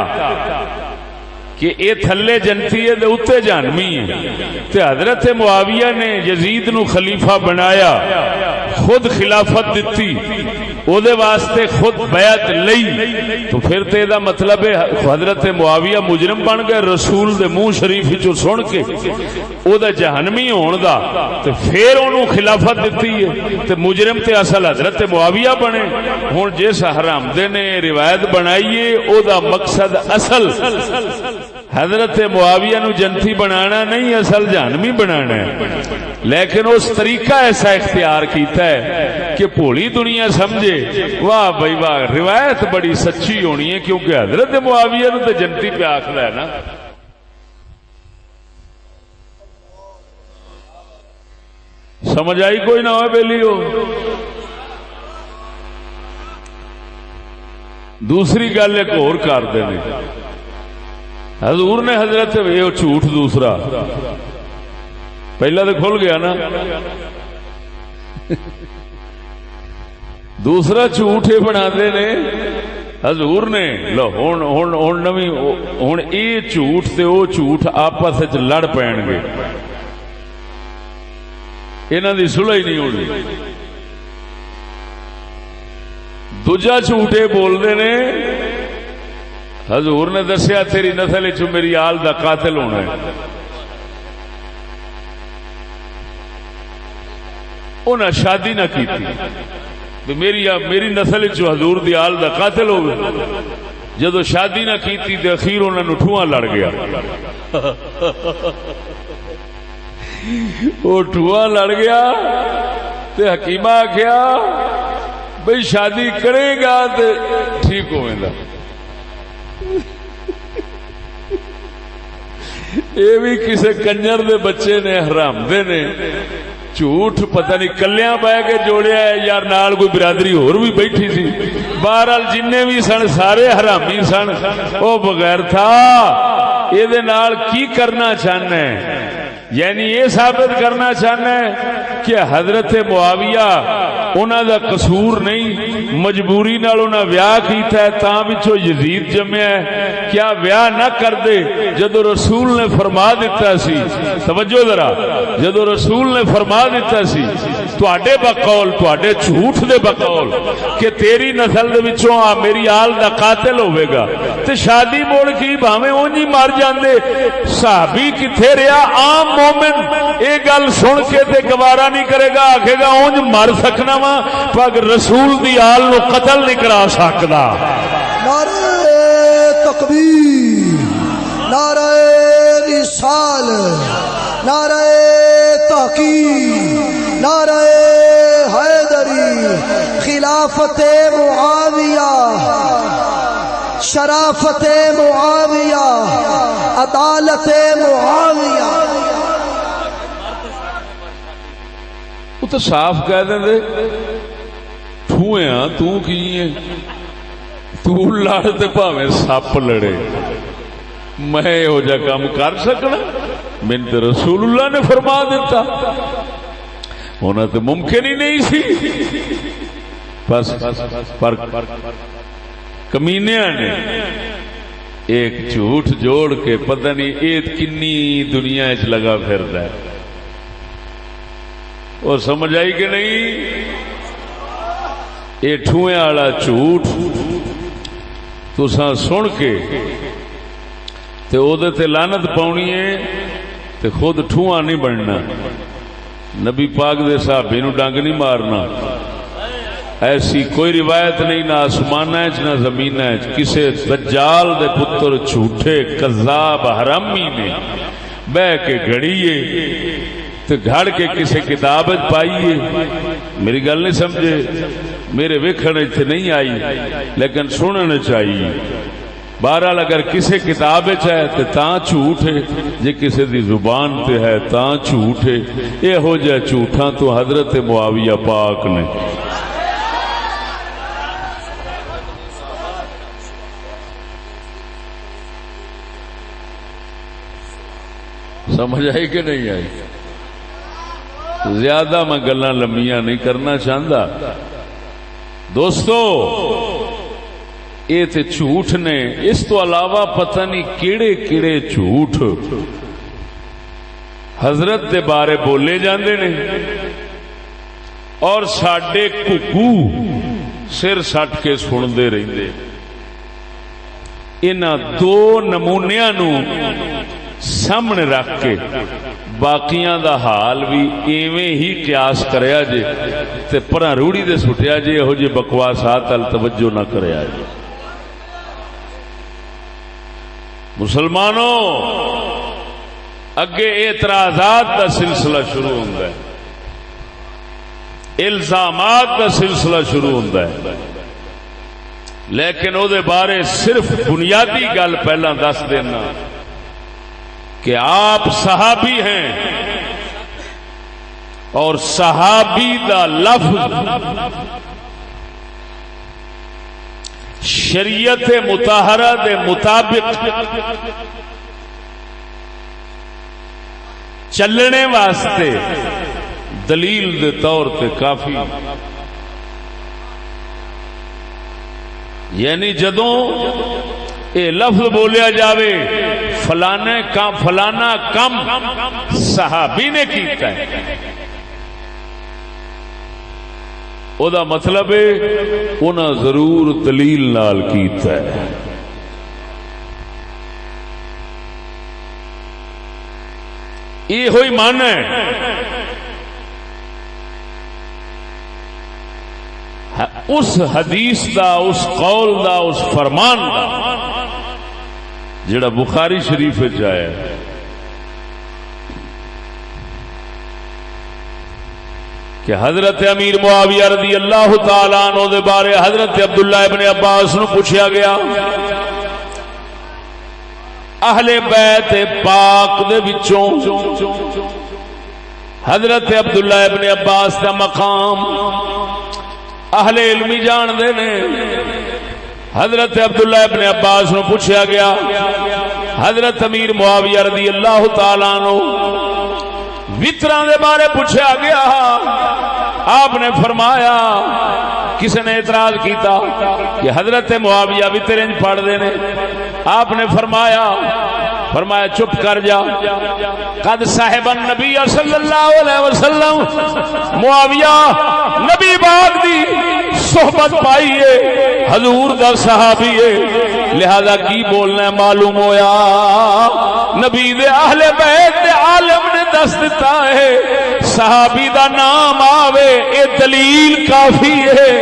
کہ اے تھلے جنتی ہے دے اتے جہنمی ہے تے حضرت معاویہ نے یزید نو خلیفہ بنایا خود خلافت دیتی او دے واسطے خود بیعت لئی تو پھر تے دا مطلب ہے حضرت معاویہ مجرم بن گئے رسول دے منہ شریف چوں سن کے او دا جہنمی ہون دا تے پھر اونوں خلافت دتی ہے تے مجرم تے اصل حضرت معاویہ بنے ہن جس حرام دے نے روایت بنائی ہے او دا مقصد اصل حضرت معاویہ نو جنتی بنانا نہیں اصل جہنمی بنانا ہے لیکن اس طریقہ ایسا اختیار کیتا ہے کہ بھولی دنیا سمجھے واہ بھائی واہ روایت بڑی سچی ہونی ہے کیونکہ حضرت معاویہ نو تے جنتی پہ آکھدا ہے نا سمجھ آئی کوئی نہ ہوئے بیلی ہو دوسری گل ایک اور کر دینے حضور نے حضرت یہ جھوٹ دوسرا پہلا تو کھل گیا نا دوسرا جھوٹ یہ بنا دے نے حضور نے لو ہوں نویں ہوں یہ جھوٹ تے وہ جھوٹ آپس لڑ پین گے، انہاں دی صلح ہی نہیں ہونی۔ دوجا جھوٹ یہ بولتے نے حضور نے دسیا تیری نسل چ میری آل دا قاتل ہونا ہے، انہیں شادی نہ کی میری نسل چ حضور دی آل دا قاتل ہو گئے، جدو شادی نہ کی تے اخیر انہوں نے ٹھواں لڑ گیا، وہ ٹھواں لڑ گیا تے حکیمہ آخیا بھئی شادی کرے گا تے ٹھیک ہوئے گا۔ یہ بھی کسے کنجر دے بچے نے حرام دے نے جھوٹ پتہ نہیں کلیاں بہ کے جوڑیا ہے یار نال کوئی برادری اور بھی بیٹھی سی، بہرحال جن بھی سن سارے حرامی سن، وہ بغیر تھا یہ کی کرنا چاہنا ہے، یعنی یہ ثابت کرنا چاہنا ہے کہ حضرت معاویہ انہاں دا قصور نہیں، مجبوری نال انہاں ویاہ کیتا ہے تاں وچوں یزید جمیا ہے، کیا ویاہ نہ کر دے جدو رسول نے فرما دیتا سی، توجہ ذرا، جدو رسول نے فرما دیتا سی تواڈے بقول تواڈے جھوٹ دے بقول کہ تیری نسل دے وچوں میری آل دا قاتل ہوے گا تے شادی موڑ کی بھاویں اونج ہی مر جاندے، صحابی کتھے رہیا؟ عام مومن اے گل سن کے تے گوارا نہیں کرے گا، آکھے گا اونج مر سکنا وا پر رسول دی آل نو قتل نہیں کرا سکدا۔ نعرہ تکبیر، نعرہ رسالت، نعرہ تحقیق، نعرہ حیدری، خلافت معاویہ، شرافت معاویہ، عدالت معاویہ۔ وہ تو صاف کہہ دیں دے ٹھوئے ہاں تو کی ہے تو لڑ تے پاویں سپ لڑے، میں ہو جا کام کر سکنا؟ من تے رسول اللہ نے فرما دیتا، ہونا تو ممکن ہی نہیں سی، بس پر کمینیاں نے ایک جھوٹ جوڑ کے پتہ نہیں ایت کنی دنیا اچ لگا پھردا ہے، اور سمجھ آئی کہ نہیں؟ یہ ٹھوئے والا جھوٹ تساں سن کے تے او دے تے لعنت پاونی ہے تے خود ٹھواں نہیں بننا، نبی پاک دے صحابی نو ڈنگ نہیں مارنا، ایسی کوئی روایت نہیں نہ آسمان نہ زمین کسے دجال دے پتر جھوٹے کذاب حرامی نے بہ کے گھڑیے تے گھڑ کے کسے کتاب پائیے، میری گل نہیں سمجھے، میرے ویکھن تے نہیں آئی لیکن سننے چاہیے۔ بہرحال اگر کسے کتاب ہے تو تاں جھوٹ ہے، جے کسے دی زبان تے ہے تاں جھوٹ ہے، یہ ہو جائے جھوٹاں تو حضرت معاویہ پاک نے۔ سمجھ آئی کہ نہیں آئی؟ زیادہ میں گلاں لمبیاں نہیں کرنا چاہتا دوستو، یہ تے جھوٹ نے، اس تو علاوہ پتہ نہیں کیڑے کیڑے جھوٹ حضرت دے بارے بولے جاندے نے، اور ساڈے ککو سر سٹ کے سندے رہندے۔ انہاں دو نمونیاں نو سامنے رکھ کے باقیاں دا حال بھی ایویں ہی قیاس کریا جے تے پراں روڑی دے سٹیا جے، ہو جے بکواسات ال توجہ نہ کریا جے۔ مسلمانوں اگے اعتراضات دا سلسلہ شروع ہوندا ہے، الزامات دا سلسلہ شروع ہوندا ہے، لیکن او دے بارے صرف بنیادی گل پہلا دس دینا کہ آپ صحابی ہیں، اور صحابی دا لفظ شریعت مطہرہ دے مطابق چلنے واسطے دلیل دے طور تے کافی۔ یعنی جدوں اے لفظ بولیا جاوے فلانا کم صحابی نے کیتا ہے، او دا مطلب ہے انہاں ضرور دلیل نال کیتا ہے۔ یہ ہوئی مان ہے اس حدیث دا، اس قول دا، اس فرمان دا جڑا بخاری شریف وچ آیا ہے۔ کہ حضرت امیر معاویہ رضی اللہ تعالی عنہ دے بارے حضرت عبداللہ ابن عباس نو پوچھا گیا، اہل بیت پاک دے وچوں حضرت عبداللہ ابن عباس دا مقام اہل علمی جان دے نے۔ حضرت عبداللہ ابن عباس نو پوچھا گیا، حضرت امیر معاویہ رضی اللہ تعالی عنہ وطراں دے بارے پوچھا گیا، آپ نے فرمایا، کسی نے اعتراض کیتا کہ حضرت معاویہ وطر انج پڑھ دے نے، آپ نے فرمایا چپ کر جا، قد صاحب النبی صلی اللہ علیہ وسلم، معاویہ نبی پاک دی صحبت پائی ہے، حضور دا صحابی ہے، لہذا کی بولنا ہے؟ معلوم ہویا نبی دے اہل بیت دے عالم نے دس دیتا ہے، صحابی دا نام آوے اے دلیل کافی ہے۔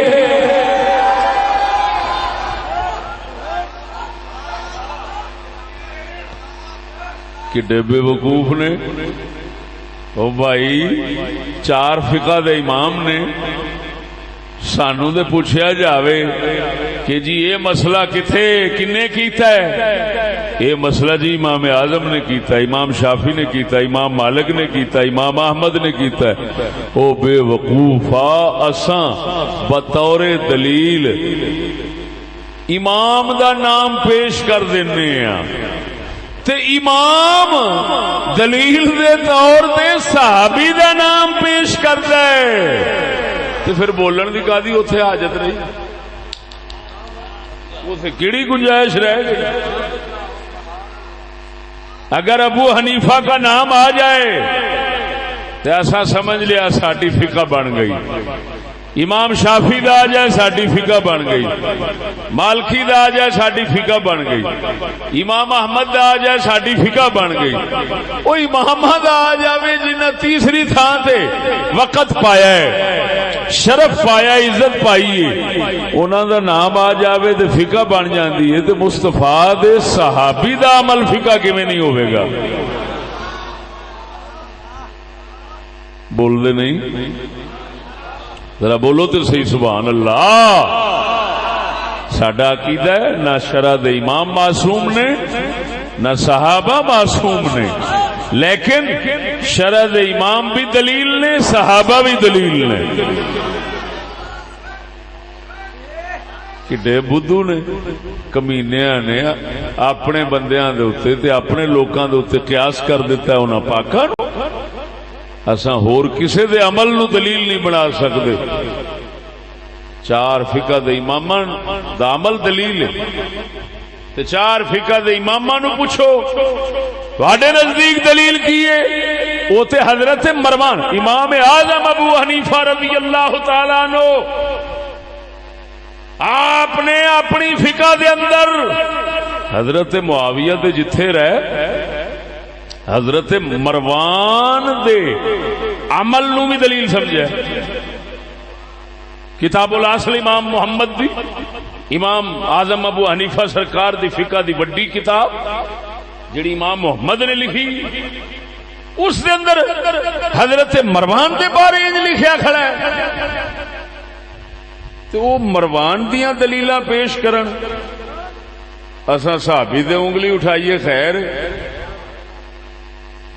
کڈے بے وقوف نے او بھائی، چار فقہ دے امام نے، سانو دے پوچھیا جاوے کہ جی یہ مسئلہ کتھے کنے کیتا ہے؟ یہ مسئلہ جی امام اعظم نے کیتا ہے، امام شافعی نے کیتا ہے، امام مالک نے کیتا ہے، امام احمد نے کیتا ہے۔ او بے وقوفا، اساں بطور دلیل امام دا نام پیش کر دینے ہیں، تے امام دلیل دے طور تے صحابی دا نام پیش کر دے، تے پھر بولن دی کادی اوتھے حاجت نہیں، اوتھے کیڑی گنجائش رہ گئی؟ اگر ابو حنیفہ کا نام آ جائے تو ایسا سمجھ لیا ساڈی فقہ بن گئی، امام شافعی دا آ جائے ساڈی فقہ بن گئی، مالکی دا آ جائے ساڈی فقہ بن گئی، امام احمد دا آ جائے ساڈی فقہ بن گئی۔ وہ امام دا آ جائے جنہیں تیسری تھان تے وقت پایا ہے، شرف پایا، عزت پائی ہے، انہاں دا نام آ جائے تو فقہ بن جاندی ہے، تو مصطفیٰ دے صحابی دا عمل فقہ کیویں نہیں ہوئے گا؟ بول دے نہیں؟ ذرا بولو تو صحیح سبحان اللہ۔ ساڈا عقیدہ ہے نہ شرع دے امام معصوم نے نہ صحابہ معصوم نے، لیکن شرع دے امام بھی دلیل نے، صحابہ بھی دلیل نے۔ کڈے بدھو نے، کمینیاں نے اپنے بندیاں دے اوتے تے اپنے لوکاں دے اوتے قیاس کر دیتا ہے انہاں پاکاں نو۔ اساں ہور کسے دے عمل نو دلیل نہیں بنا سکدے، چار فقہ دے اماماں دا عمل دلیل ہے، تے چار فقہ دے اماماں نو پوچھو تواڈے نزدیک دلیل کی ہے؟ او تے حضرت مروان امام اعظم ابو حنیفہ رضی اللہ تعالی عنہ، آپ نے اپنی فقہ دے اندر حضرت معاویہ دے جتھے رہ حضرت مروان دے عمل نو بھی دلیل سمجھا۔ کتاب الاصل امام محمد دی، امام اعظم ابو حنیفہ سرکار دی فقہ دی بڑی کتاب جڑی امام محمد نے لکھی، اس دے اندر حضرت مروان دے بارے انج لکھیا کھڑا ہے، تو وہ مروان دیاں دلیلاں پیش کرن، اساں صحابی دے انگلی اٹھائیے خیر؟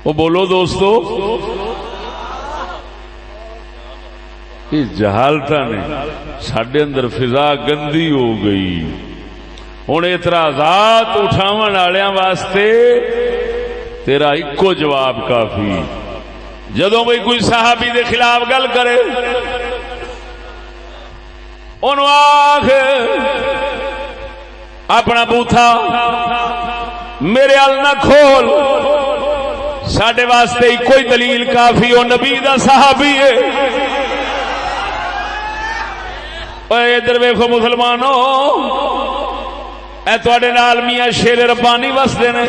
وہ بولو دوستو، یہ جہالتاں نے ساڈے اندر فضا گندی ہو گئی۔ ہن اعتراضات اٹھاون والےاں واسطے تیرا اکو جواب کافی، جدوں بھئی کوئی صحابی دے خلاف گل کرے انہوں آخ اپنا بوتھا میرے ال نہ کھول، ساڈے واسطے ہی کوئی دلیل کافی، او نبی دا صحابی ہے۔ ادھر ویکھو مسلمانوں، اے تواڈے نال میاں شیر ربانی وسدے نے،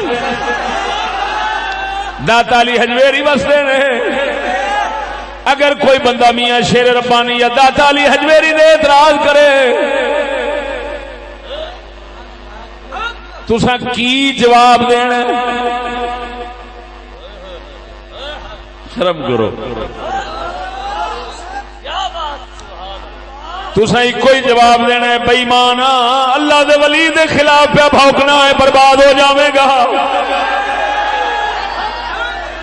داتا علی حجویری وسدے نے۔ اگر کوئی بندہ میاں شیر ربانی یا داتا علی حجویری دے اعتراض کرے، تساں کی جواب دینا؟ شرم کرو، تساں کوئی جواب دینا ہے، بے ایمان اللہ دے ولی دے خلاف پہ بھونکنا ہے، برباد ہو جاوے گا۔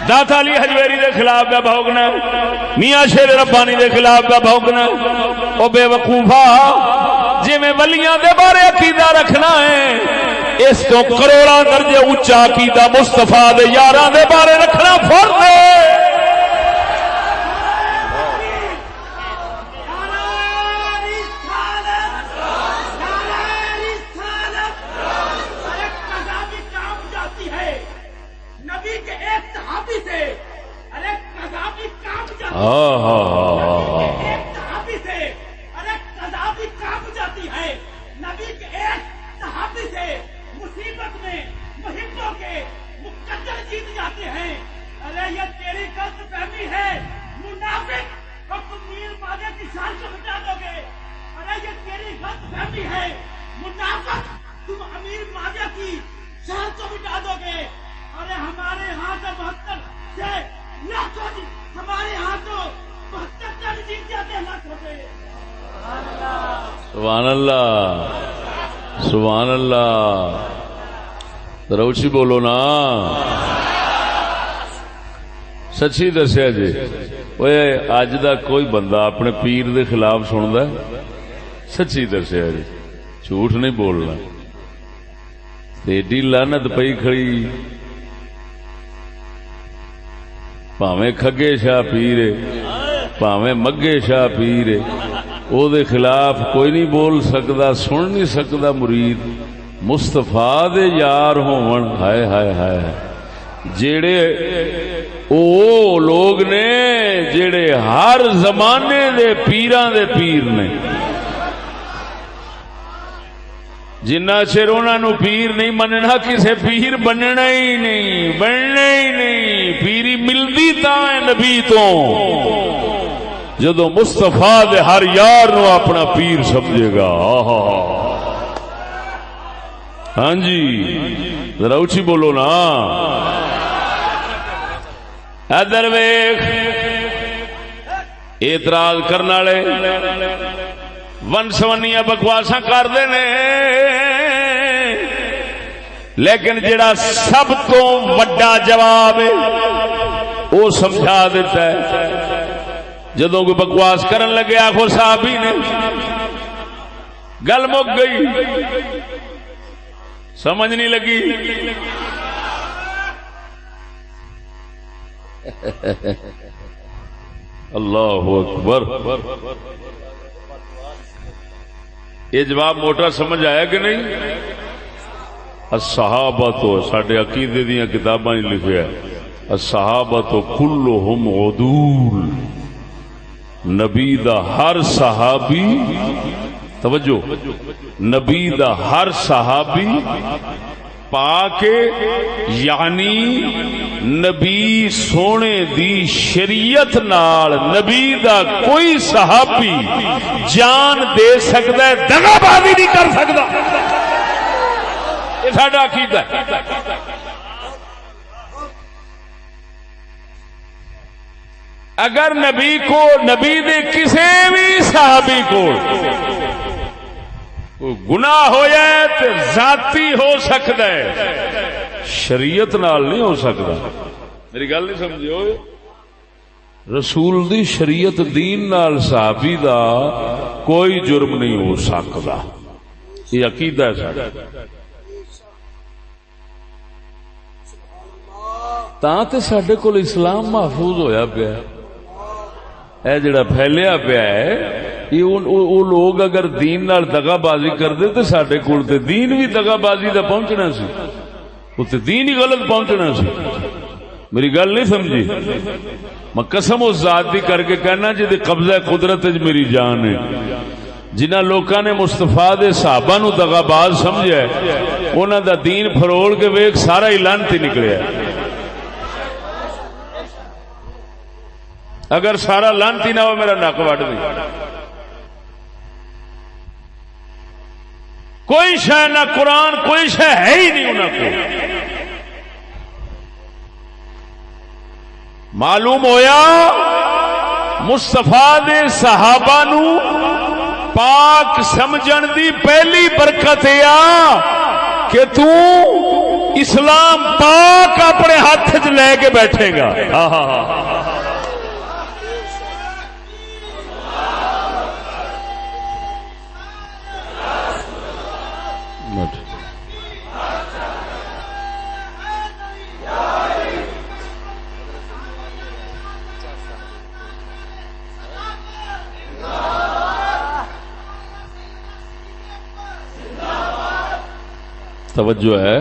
داتا علی حجویری دے خلاف پہ بھونکنا ہے، میاں شیر ربانی دے خلاف پہ بھونکنا ہے۔ او بے وقوفا، جی میں ولیاں دے بارے عقیدہ رکھنا ہے، اس تو کروڑا درجے اونچا عقیدہ مصطفیٰ دے یاراں دے بارے رکھنا فرض ہے۔ سبحان اللہ، سبحان اللہ، روچی بولو نا، سچی دسیا جی۔ اج دا کوئی بندہ اپنے پیر دے خلاف سندا ہے؟ سچی دسیا جی، جھوٹ نہیں بولنا۔ ایڈی لعنت پئی کھڑی، پاویں کھگے شاہ پیرے پاویں مگے شاہ پیرے، او دے خلاف کوئی نہیں بول سکتا، سن نہیں سکتا مرید۔ مصطفیٰ دے یار ہون، ہائے ہائے ہائے، جیڑے او لوگ نے جیڑے ہر زمانے دے پیران دے پیر نے، جنہ چر انہاں نو پیر نہیں مننا، کسے پیر بننا ہی نہیں، بننا ہی نہیں۔ پیری ملدی تاں ہے نبی تو جدو مصطفیٰ دے ہر یار نو اپنا پیر سمجھے گا۔ ہاں جی، ذرا اونچی بولو نا۔ ادھر ویکھ، اعتراض کرنے والے ون سونیاں بکواساں کرتے نے، لیکن جڑا سب تو وڈا جواب ہے وہ سمجھا دیتا ہے۔ جدوں کوئی بکواس کرن لگے آخو صحابی نے، گل مک گئی، سمجھ نہیں لگی۔ اللہ اکبر، یہ جواب موٹا سمجھ آیا کہ نہیں؟ الصحابہ تو ساڈے عقیدے دیاں کتاباں ہی لکھیا ہے، الصحابہ تو کلہم عدول، نبی دا ہر صحابی، توجہ، نبی دا ہر صحابی پاک، یعنی نبی سونے دی شریعت نال نبی دا کوئی صحابی جان دے سکتا ہے، دغا بازی نہیں کر سکتا۔ یہ ساڈا عقیدہ ہے۔ اگر نبی کو، نبی دے کسے بھی صحابی کو گناہ ہو جائے تو ذاتی ہو سکتا ہے، شریعت نال نہیں ہو سکتا۔ میری گل نہیں سمجھے ہوئے؟ رسول دی شریعت دین نال صحابی دا کوئی جرم نہیں ہو سکتا، یہ عقیدہ ہے ساڈا۔ تاں تے ساڈے کول اسلام محفوظ ہویا پیا، اے جڑا پھیلیا پیا ہے وہ لوگ اگر دین نال دغا بازی کرتے تو سڈے کول تے دین بھی دغا بازی دا پہنچنا سی، اتنے دین ہی غلط پہنچنا سی. میری گل نہیں سمجھی؟ میں قسم اس ذات دی کر کے کہنا جی قبضہ قدرت میری جان ہے. جنہ لوکاں نے مصطفیٰ دے صحابہ نو دغا باز سمجھا ہے انہاں دا دین پھروڑ کے ویکھ سارا ہی لعنتی نکلیا. اگر سارا لعنتی نہ ہو میرا نک وڈ دے. کوئی شے نہ قرآن کوئی شے ہے ہی نہیں انہاں کو. معلوم ہویا مصطفیٰ دے صحابہ نو پاک سمجھن دی پہلی برکت یہ کہ تو اسلام پاک اپنے ہاتھ چ لے کے بیٹھے گا. توجہ ہے.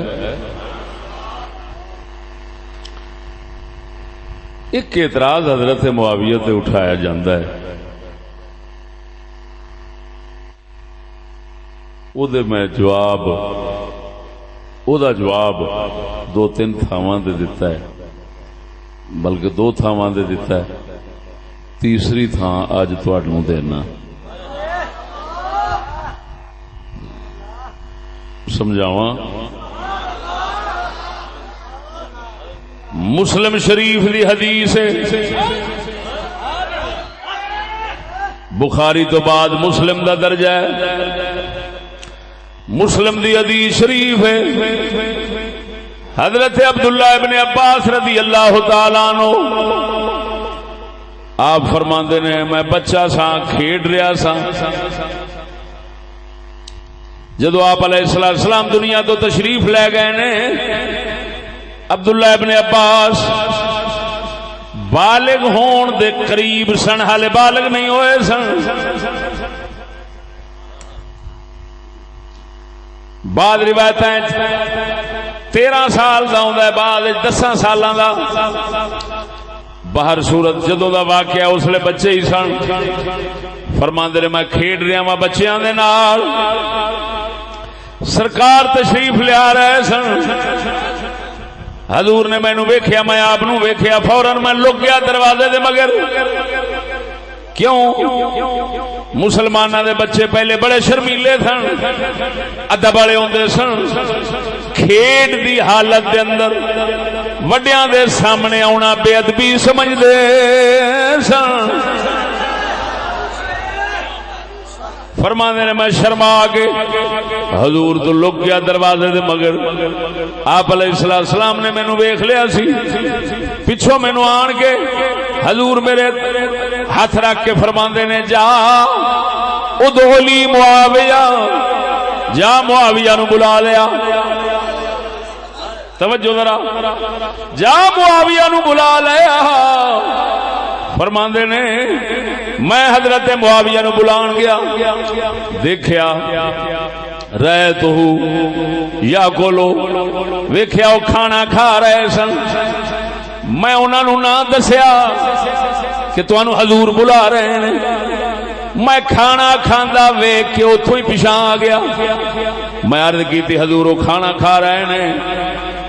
ایک اعتراض حضرت معاویہ تے اٹھایا جاندہ ہے، او دے میں جواب او دا جواب دو تین تھاواں دے دیتا ہے، بلکہ دو تھاواں دے دیتا ہے، تیسری تھاں آج تواڈوں دینا. سمجھاواں. مسلم شریف دی حدیث ہے، بخاری تو بعد مسلم دا درجہ ہے. مسلم دی حدیث شریف ہے، حضرت عبداللہ ابن عباس رضی اللہ تعالیٰ عنہ آپ فرماندے نے میں بچہ سا کھیڈ رہا سا جدو آپ علیہ السلام دنیا تو تشریف لے گئے نے. عبداللہ ابن عباس بالغ ہون دے قریب سن، حالے بالغ نہیں ہوئے سن. بعد روایتیں 13 سال دا ہوندا ہے، بعد 10 سالاں دا. باہر صورت جدوں دا واقعہ اس لئے بچے ہی سن. فرماندے نے میں کھیڈ رہا ہاں بچیاں دے نال، سرکار تشریف لیا رہے سن. حضور نے مینوں ویکھیا، میں آپ نو ویکھیا، فوراً میں لک گیا دروازے دے مگر. کیوں؟ مسلماناں دے بچے پہلے بڑے شرمیلے سن، ادب والے ہوندے سن. کھیڈ دی حالت دے اندر وڈیاں دے سامنے آنا بے ادبی سمجھدے سن. فرمانے نے میں شرما کے حضور تو لک گیا دروازے دے مگر. آپ علیہ السلام نے مینوں ویکھ لیا سی، پچھوں مینوں آن کے حضور میرے ہاتھ رکھ کے فرماندے نے جا ادعو لی معاویہ، جا معاویہ نو بلا لیا. توجہ ذرا، جا معاویہ نو بلا لیا. فرماندے نے میں حضرت معاویہ نو بلان گیا، دیکھیا رہے تو یا کولو، ویکھیا وہ کھانا کھا رہے سن. میں انہاں نو نہ دسیا کہ تانوں حضور بلا رہے ہیں. میں کھانا کھاندا ویکھ کے اوتھوں ہی پیچھے آ گیا. میں عرض کیتی حضور وہ کھانا کھا رہے ہیں.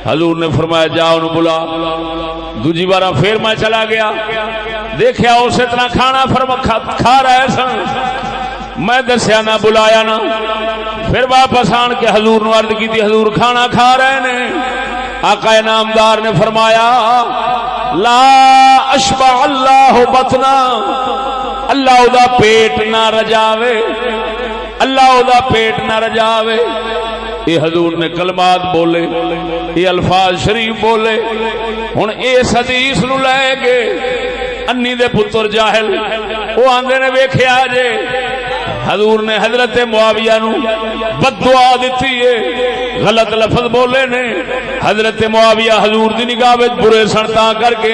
حضور نے فرمایا جا انہوں بلا. دوجی بار پھر میں چلا گیا، دیکھیا اسی طرح کھانا کھا رہے سن. میں دسیا نہ بلایا نہ. پھر واپس آن کے حضور نو عرض کی تھی حضور کھانا کھا رہے ہیں. آقا نامدار نے فرمایا لا اشبع اللہ بطنا، اللہ دا پیٹ نہ رجاوے، اللہ دا پیٹ نہ رجاوے. یہ حضور نے کلمات بولے، یہ الفاظ شریف بولے. ہن اس حدیث نو لے کے انی دے پتر جاہل وہ آندے نے ویکھیا جے حضور نے حضرت معاویہ نو بد دعا دیتی ہے، غلط لفظ بولے نے. حضرت معاویہ حضور دی نگاہ وچ برے سن تا کر کے.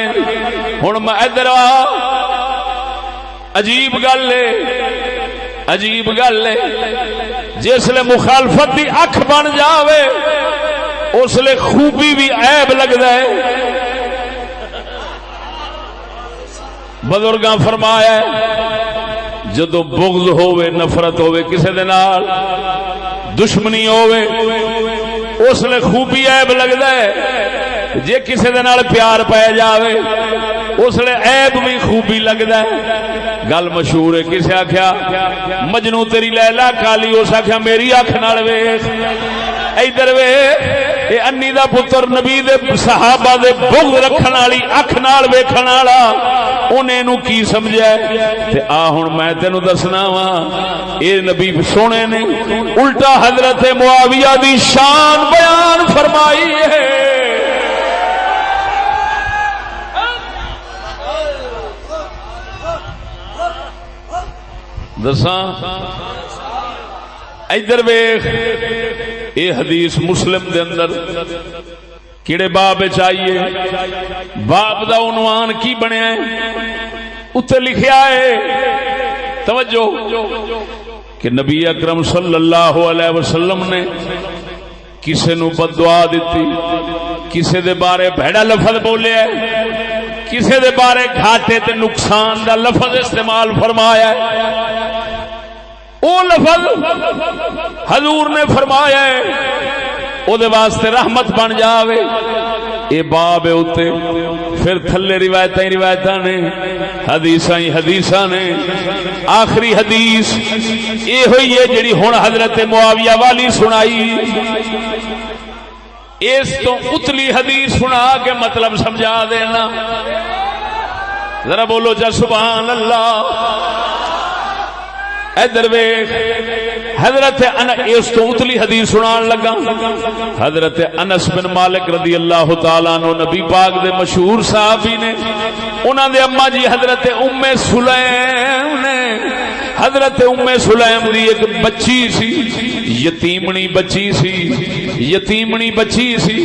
ہن میں ادھر عجیب گل ہے، عجیب گل ہے، جسلے مخالفت دی اکھ بن جاوے اس لئے خوبی بھی عیب لگدا ہے۔ بزرگاں فرمایا ہے جدو بغض ہوئے، نفرت ہوئے کسے دے نال، دشمنی ہوئے، اس لئے خوبی عیب لگدا ہے، جے کسے دے نال پیار پہ جاوے اس لئے عیب بھی خوبی لگدا ہے۔ گل مشہور ہے، کسے آکھیا مجنوں تیری لیلا کالی، اس آکھیا میری اکھ نال ویکھ، ادھر ویکھ، اے انی دا پتر نبی دے صحابہ دے بغض رکھن والی اکھ نال ویکھن والا انہیں نو کی سمجھا ہے۔ تے آ ہن میں تینوں دسنا وا، اے نبی سونے نے الٹا حضرت معاویہ دی شان بیان فرمائی ہے۔ دساں ادھر ویکھ، اے حدیث مسلم دے اندر کیڑے باب چاہیے، باب دا عنوان کی بنیا ہے، اتنے لکھیا ہے، توجہ، کہ نبی اکرم صلی اللہ علیہ وسلم نے کسے نو بد دعا دیتی، کسے دے بارے بھڑا لفظ بولیا ہے، کسے دے بارے گھاٹے تے نقصان دا لفظ استعمال فرمایا ہے، او لفظ حضور نے فرمایا ہے او دے واسطے رحمت بن جاوے۔ اے باب اتے پھر تھلے روایتاں نے، حدیثاں ہی حدیثاں نے۔ آخری حدیث اے ہوئی ہے جڑی ہن حضرت معاویہ والی سنائی، اس تو اتلی حدیث سنا کے مطلب سمجھا دینا، ذرا بولو جا سبحان اللہ۔ ادھر ویکھ، حضرت اس تو اتلی حدیث سنان لگا، حضرت انس بن مالک رضی اللہ تعالیٰ عنہ نبی پاک دے مشہور صحابی نے، انہاں دے اما جی حضرت ام سلیم نے، حضرت ام سلیم دی ایک بچی سی، یتیمنی بچی سی، یتیمنی بچی سی۔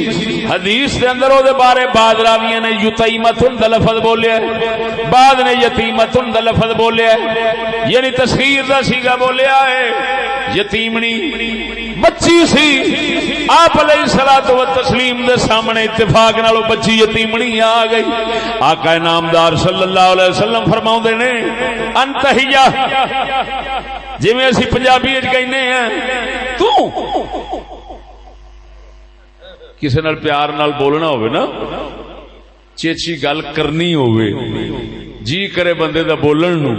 حدیث دے اندر او دے بارے بعد راویاں نے یتیمتن دا لفظ بولیا ہے، بعد نے یتیمتن دا لفظ بولیا ہے، یعنی تصغیر دا سیغہ بولیا ہے، یتیمنی بچی سی۔ آپ علیہ الصلوۃ والتسلیم دے سامنے اتفاق نال بچی یتیمنی آ گئی۔ آقا نامدار صلی اللہ علیہ وسلم فرماؤندے نے انت ہیا، جویں اسی پنجابی وچ کہنے ہیں تو کسے نال پیار نال بولنا ہوئے نا، چیچی گل کرنی ہوئے، جی کرے بندے دا بولن نو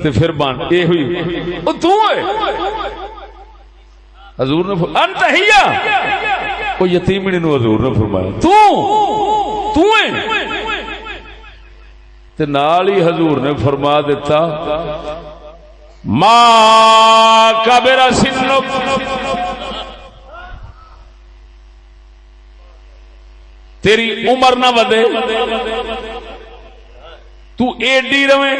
تے پھر بان اے ہوئی او تو ہے حضور نے انت ہیا، او یتیمنی نو حضور نے فرمایا تو ہے، تے نال ہی حضور نے فرما دیتا ما کبر سنک، تیری عمر نہ ودے، تو ایڈی رویں۔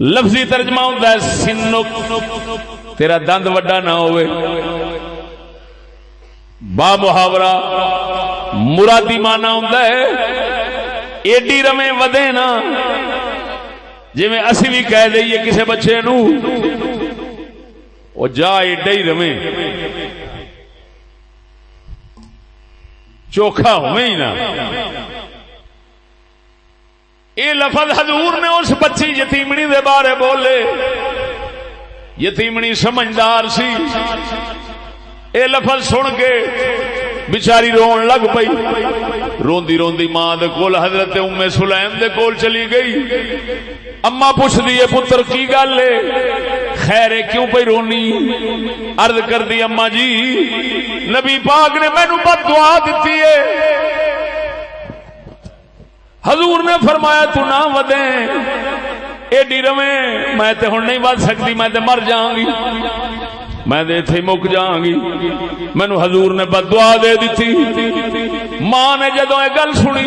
لفظی ترجمہ ہوتا ہے سنک، تیرا دند وڈا نہ ہوئے، با محاورہ مرادی مانا ہوتا ہے ایڈی رویں ودے نا، جی میں اسی بھی کہہ دئیے کسے بچے نو وہ جا ایڈا ہی رویں، چوکھا ہوئے ہی نا۔ یہ لفظ حضور نے اس بچی یتیمنی دے بارے بولے، یتیمنی سمجھدار سی، یہ لفظ سن کے بیچاری رون لگ پئی، روندی روندی ماں دے کول حضرت ام سلیم دے کول چلی گئی۔ اما پوچھ دیئے پتر کی گل ہے، خیر ہے کیوں پہ رونی؟ عرض کر دی اما جی نبی پاک نے مینو بد دعا دیتی ہے، حضور نے فرمایا تو نہ ودیں، ایڈی رویں، میں تے ہن نہیں ود سکتی، میں تے مر جاؤں گی، میں دے تھے مک جاؤں گی، مینو حضور نے بد دعا دے دیتی۔ ماں نے جدوں یہ گل سنی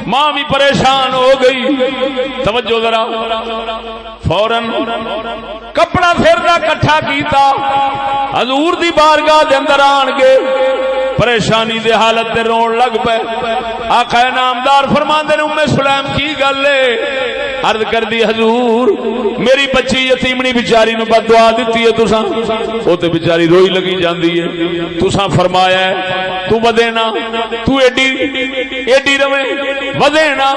ماں بھی پریشان ہو گئی، توجہ ذرا، فوراً کپڑا پھرنا کٹھا کیتا، حضور دی بارگاہ دے اندر آن کے پریشانی دے حالت تے رون لگ پے. آقا نامدار فرماندے نے ام سلیم کی گل ہے؟ عرض کر دی حضور میری بچی یتیمنی بیچاری نو بد دعا دتی ہے تساں، او تے بیچاری روئی لگی جاندی ہے. تساں فرمایا ہے تو ودے نا، تو ایڈی روے ودے نا،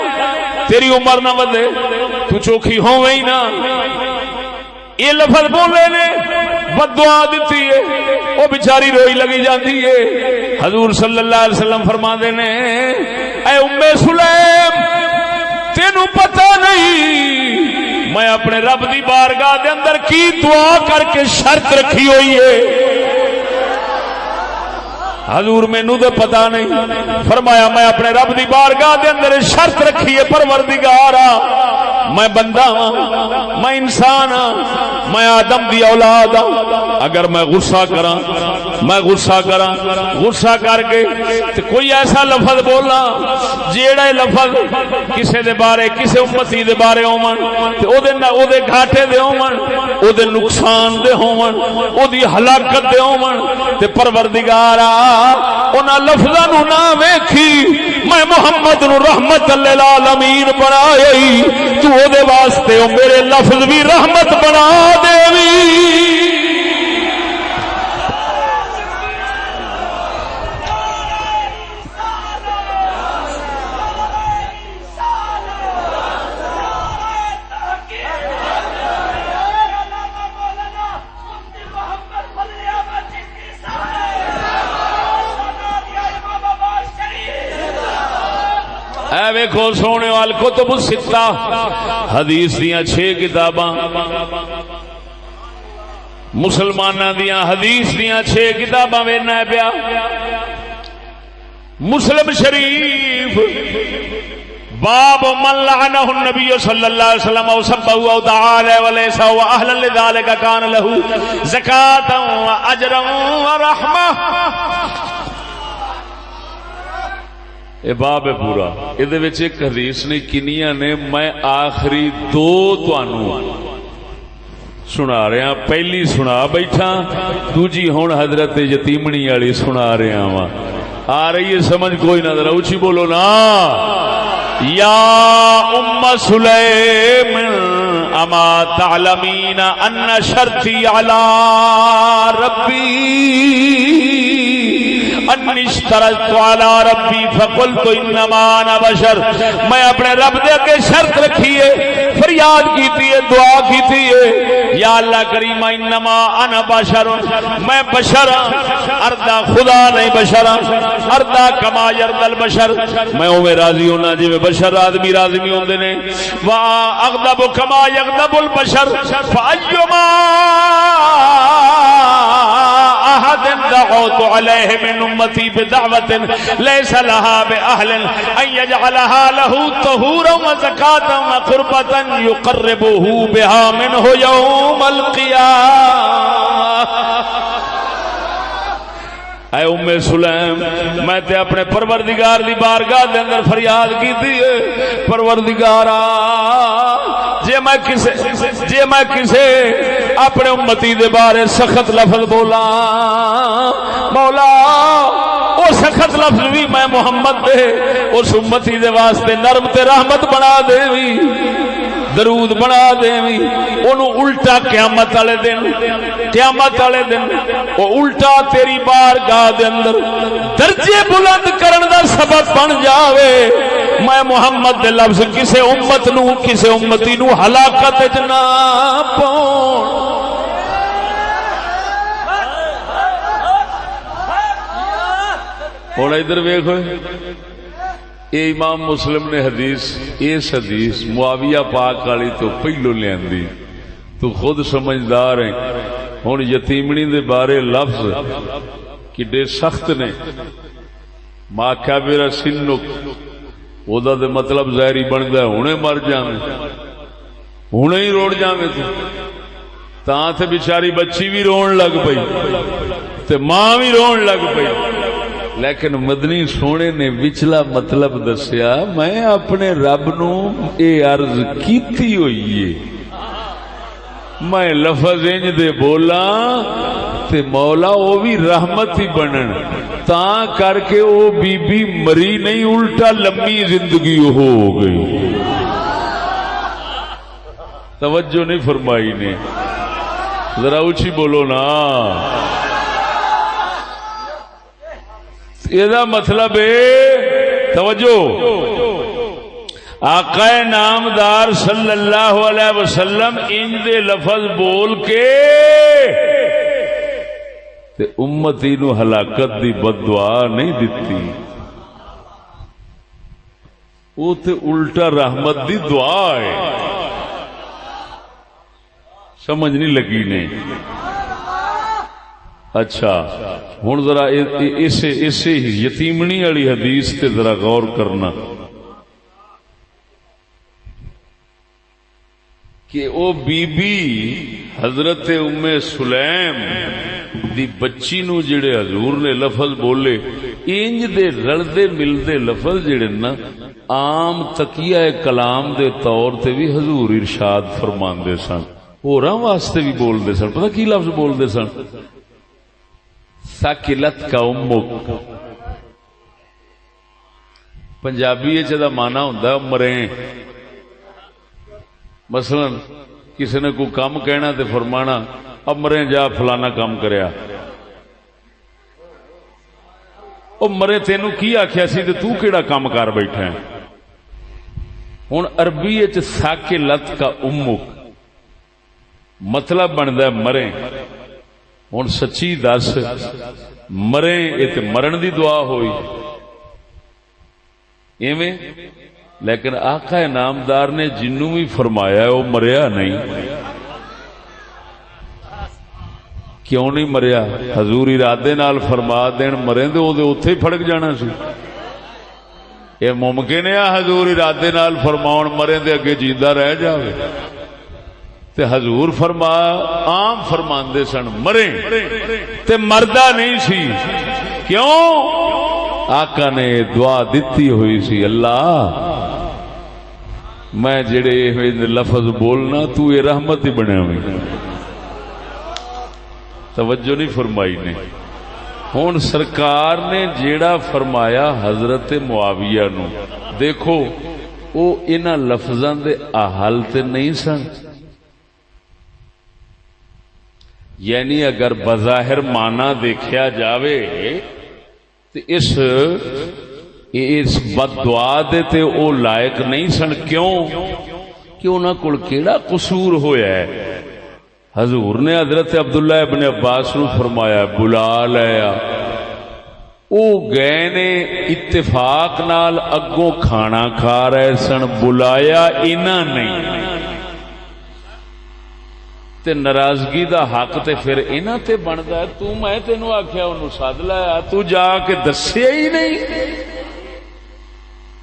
تیری عمر نہ ودے، تو چوکھی ہوویں ہی نا. یہ لفظ بولے نے بد دعا دیتی ہے، وہ بیچاری روئی لگی جاتی ہے. حضور صلی اللہ علیہ وسلم فرماندے نے اے ام سلیم تینوں پتہ نہیں میں اپنے رب دی بارگاہ دے اندر کی دعا کر کے شرط رکھی ہوئی ہے. حضور مینوں تے پتہ نہیں. فرمایا میں اپنے رب دی بارگاہ دے اندر شرط رکھی ہے پروردگارا میں بندہ ہاں، میں انسان ہاں، میں آدم دی اولاد ہاں. اگر میں غصہ کراں غصہ کر کے تے کوئی ایسا لفظ بولا جیڑا لفظ کسے دے بارے کسے امتی دے بارے ہون تے او دے گھاٹے دے ہون، او دے نقصان دے ہون، او دی ہلاکت دے ہون تے پروردگارا انہاں لفظاں نو نہ ویکھی میں محمد نو رحمت للعالمین بنائی، تو او دے واسطے او میرے لفظ بھی رحمت بنا دیوی. اے ویکھو سونے وال کتب الستہ حدیث دیاں 6 کتاباں، مسلماناں دیاں حدیث دیاں 6 کتاباں وینا پیا. مسلم شریف باب من لعنه النبي صلى الله عليه وسلم او سبه او دعا عليه وليس هو اهلا لذلك كان له زكاة واجرا ورحمة. اے باب ہے پورا. یہ ایک حدیث نے کنیاں نے میں آخری 2 تانوں سنا رہا. پہلی سنا بیٹھا، دوجی ہون حضرت یتیمنی والی سنا رہا وا. آ رہی ہے سمجھ کوئی نہ؟ ذرا اونچی بولو نا. یا ام سلیم اما تعلمین ان شرطی علی ربی انی اشترطت علی ربی فقلت انما انا بشر. میں اپنے رب دے کے شرط رکھی ہے، فریاد کیتی ہے، دعا کیتی ہے، یا اللہ کریم انما انا بشر، میں بشر ہاں، اردا خدا نہیں بشر ہاں، اردا کما یرد البشر، میں اوے راضی ہونا جی بشر آدمی راضی ہوندے نے. وا اغضب کما یغضب البشر فایما احد دعوت علیہ من امتی بدعوت لیس لها باہل ان یجعلها له طہورا وزکاة وقربة یقربه بها منه یوم القیامہ. اے ام سلیم میں تے اپنے پروردگار دی بارگاہ دے اندر فریاد کیتی ہے، پروردگارا جے میں کسے اپنے امتی دے بارے سخت لفظ بولا مولا او سخت لفظ بھی میں محمد دے اس امتی دے واسطے نرم تے رحمت بنا دیوی، درود بنا دیوی. انہوں الٹا قیامت والے دن او الٹا تیری بارگاہ دے اندر درجے بلند کرن دا سبب بن جاوے. میں محمد دے لفظ کسے امت نو کسے امتی نو ہلاکت وچ نہ پاؤں. ہن ادھر ویکھو اے امام مسلم نے اس حدیث معاویہ پاک والی تو پہلو لیندی. تو خود سمجھدار ہے. ہن یتیمنی دے بارے لفظ کڈے سخت نے. ما کبر سنک او دا مطلب ظاہری بندا ہے ہنے مر جاویں، ہنے ہی روڑ جاویں. تاں تے بیچاری بچی بھی رون لگ پئی تے ماں بھی رون لگ پئی. لیکن مدنی سونے نے وچلا مطلب دسیا میں اپنے رب نو اے عرض کیتی ہوئی ہے، میں لفظ انج دے بولا تے مولا وہ بھی رحمت ہی بنن، تاں کر کے وہ بی بی مری نہیں، الٹا لمبی زندگی ہو گئی۔ توجہ نہیں فرمائی نے، ذرا اونچی بولو نا۔ یہ مطلب ہے توجہ، آقا نامدار صلی اللہ علیہ وسلم انج دے لفظ بول کے تے امتی نو ہلاکت دی بد دعا نہیں دتی، وہ تے الٹا رحمت دی دعا ہے۔ سمجھ نہیں لگی نے؟ اچھا ہن ذرا اسے یتیمنی والی حدیث تے ذرا غور کرنا کہ او بی بی حضرت ام سلیم دی بچی نو جڑے حضور نے لفظ بولے، انج دے رلدے ملدے لفظ جڑے نا عام تقیہ کلام دے طور تے بھی حضور ارشاد فرماندے سن، ہوراں واسطے بھی بولدے سن۔ پتہ کی لفظ بولدے سن؟ ثقلت کا امک، پنجابی دا مانا ہوندا مریں۔ مثلا کسی نے کوئی کام کہنا تے فرمانا اب مریں جا فلانا کام کریا، او مرے تینوں کی آکھیا سی تے تو کیڑا کام کر بیٹھا ہے؟ ہن عربی وچ ثقلت کا امک مطلب بندا ہے مریں۔ ہن سچی دس مریں اے تے مرن دی دعا ہوئی ایویں؟ لیکن آقا نامدار نے جنوں بھی فرمایا ہے وہ مریا نہیں۔ کیوں نہیں مریا؟ حضور ارادے نال فرما دین مرے تے او دے اوتھے ہی پھڑک جانا سی۔ یہ ممکن ہے حضور ارادے نال فرماون مرے تے اگے جیندا رہ جاوے؟ تے حضور فرما عام فرماندے سن مرے تے مردا نہیں سی۔ کیوں؟ آقا نے دعا دیتی ہوئی سی، اللہ میں جڑے لفظ بولنا تو یہ رحمت ہی بنے ہوئی۔ توجہ نہیں فرمائی نے؟ ہون سرکار نے جیڑا فرمایا حضرت معاویہ نو، دیکھو او انہاں لفظاں دے اہل تے نہیں سن، یعنی اگر بظاہر معنی دیکھیا جاوے تو اس بد دعا دے تے او لائق نہیں سن۔ کیوں کہ انہاں کول کیڑا قصور ہویا ہے؟ حضور نے حضرت عبداللہ ابن عباس نو فرمایا بلا لیا، او گئے نے اتفاق نال اگوں کھانا کھا رہے سن، بلایا انہاں نہیں تے ناراضگی دا حق تے پھر انہاں تے بندا ہے۔ تو میں تینوں آکھیا انہوں سد لایا، تو جا کے دسیا ہی نہیں،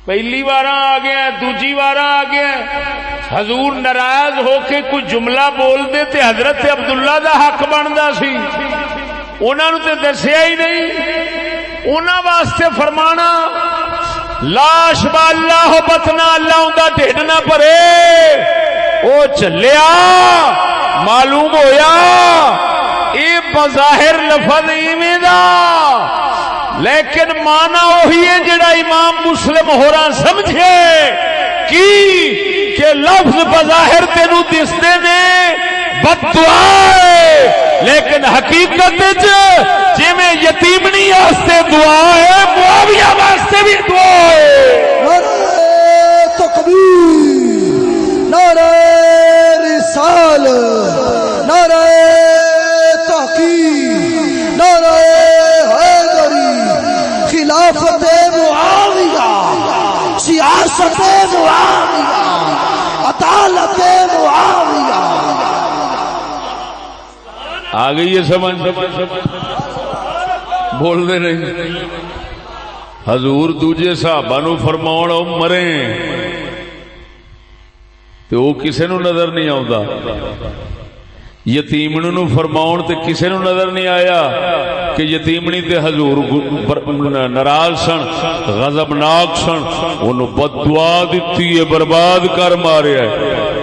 پہلی بار آ گیا دوجی بار آ گیا۔ حضور ناراض ہو کے کوئی جملہ بول دے تے حضرت عبداللہ دا حق بندا سی، انہاں نوں تے دسیا ہی نہیں۔ انہاں واسطے فرمانا لاش با اللہ بطنا، اللہ اوندا ڈھڈ نہ بھرے، او چلیا معلوم ہویا اے بظاہر لفظ ایویں دا، لیکن مانا وہی ہے جڑا امام مسلم ہوراں سمجھے کہ لفظ بظاہر تینوں دستے نے بد دعا ہے، لیکن حقیقت جی میں یتیمنی واسطے دعا ہے، معاویہ واسطے بھی دعا ہے۔ نعرہ تکبیر، نعرہ رسالت، نعرہ تحقیق، نعرہ حیدری، خلافت معاویہ، سیاست معاویہ، عدالت معاویہ۔ آ گئی یہ سمجھ؟ بول دے نہیں؟ حضور دوجے صحابہ نو فرماؤ مریں تو وہ کسے نو نظر نہیں آتا، یتیمنی نو فرماؤ تے کسے نو نظر نہیں آیا کہ یتیمنی تے حضور ناراض سن، غضبناک سن، انہوں بد دعا دیتی ہے، برباد کر ماریا ہے۔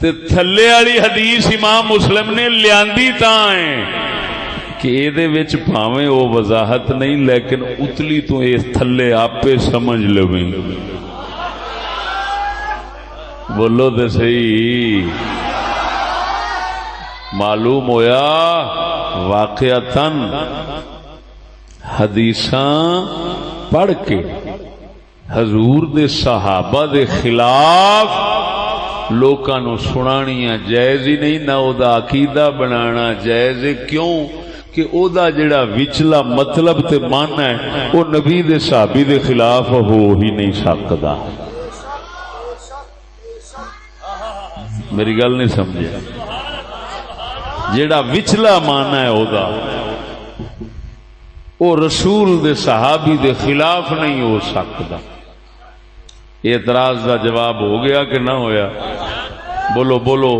تے تھلے والی حدیث امام مسلم نے لیاندی تاں ہے کہ یہ بھاویں وہ وضاحت نہیں لیکن اتلی تو یہ تھلے آپے سمجھ لویں. بولو تو صحیح. معلوم ہویا واقعتاً حدیثاں پڑھ کے حضور دے صحابہ دے خلاف لوکاں نو سنانیاں جائز ہی نہیں، نہ او دا عقیدہ بنانا جائز ہے. کیوں کہ او دا جڑا وچلا مطلب تے معنی ہے وہ نبی دے صحابی دے خلاف ہو ہی نہیں سکدا. میری گل نہیں سمجھے؟ جڑا وچلا معنی ہے او دا او رسول دے صحابی دے خلاف نہیں ہو سکتا. اعتراض دا جواب ہو گیا کہ نہ ہویا؟ بولو بولو.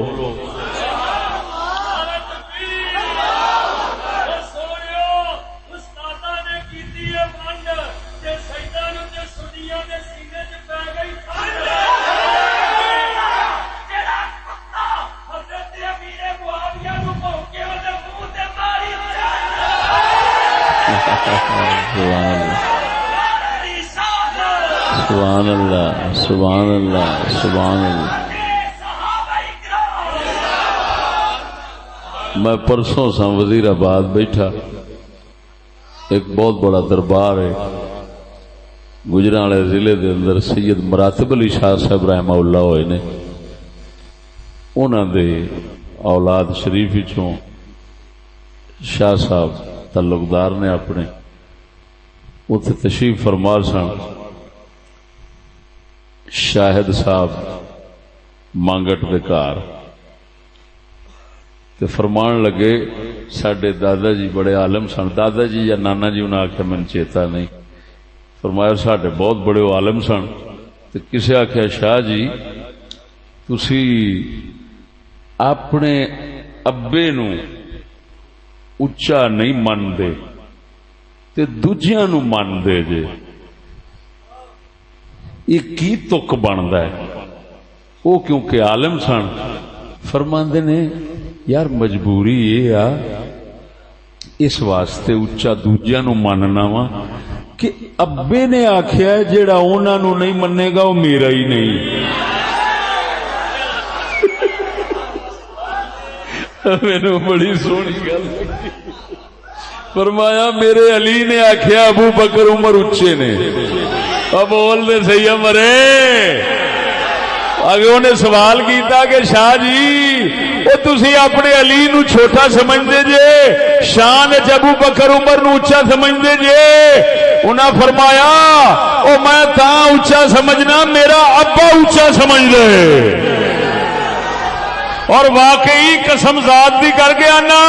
سبحان اللہ سبحان اللہ سبحان اللہ. میں پرسوں سا وزیر آباد بیٹھا، ایک بہت بڑا دربار ہے گجرانوالے ضلع دے اندر. سید مراتب علی شاہ صاحب رحمہ اللہ ہوئے نے، انہاں دے اولاد شریف چوں شاہ صاحب تعلقدار نے اپنے اتنے تشریف فرما سن. شاہد صاحب مانگٹ دے گھر تے فرمان لگے ساڈے دادا جی بڑے عالم سن. دادا جی یا نانا جی انہیں آخیا من چیتا نہیں. فرمایا ساڈے بہت بڑے عالم سن. تے کسے آخیا شاہ جی تسی اپنے ابے نو اچا نہیں منتے تے دوجیاں نو من دے جے، یہ کی تک بنتا ہے؟ وہ کیونکہ عالم سن. فرماندے نے یار مجبوری یہ آ اس واسطے اچا دوجیاں نو مننا وا کہ ابے نے آخیا جیڑا انہاں نو نہیں منے گا وہ میرا ہی نہیں. میرے بڑی سونی گل فرمایا میرے علی نے آخیا ابو بکر عمر اچے نے. اب بول دے صحیح مرے. آگے انہیں سوال کیتا کہ شاہ جی وہ تسی اپنے علی نو چھوٹا سمجھتے جے، شان ابو بکر عمر نو اچا سمجھتے جے. انہاں فرمایا او میں تاں اچا سمجھنا میرا ابا اچا سمجھ دے. اور واقعی قسم ذات دی کر کے آنا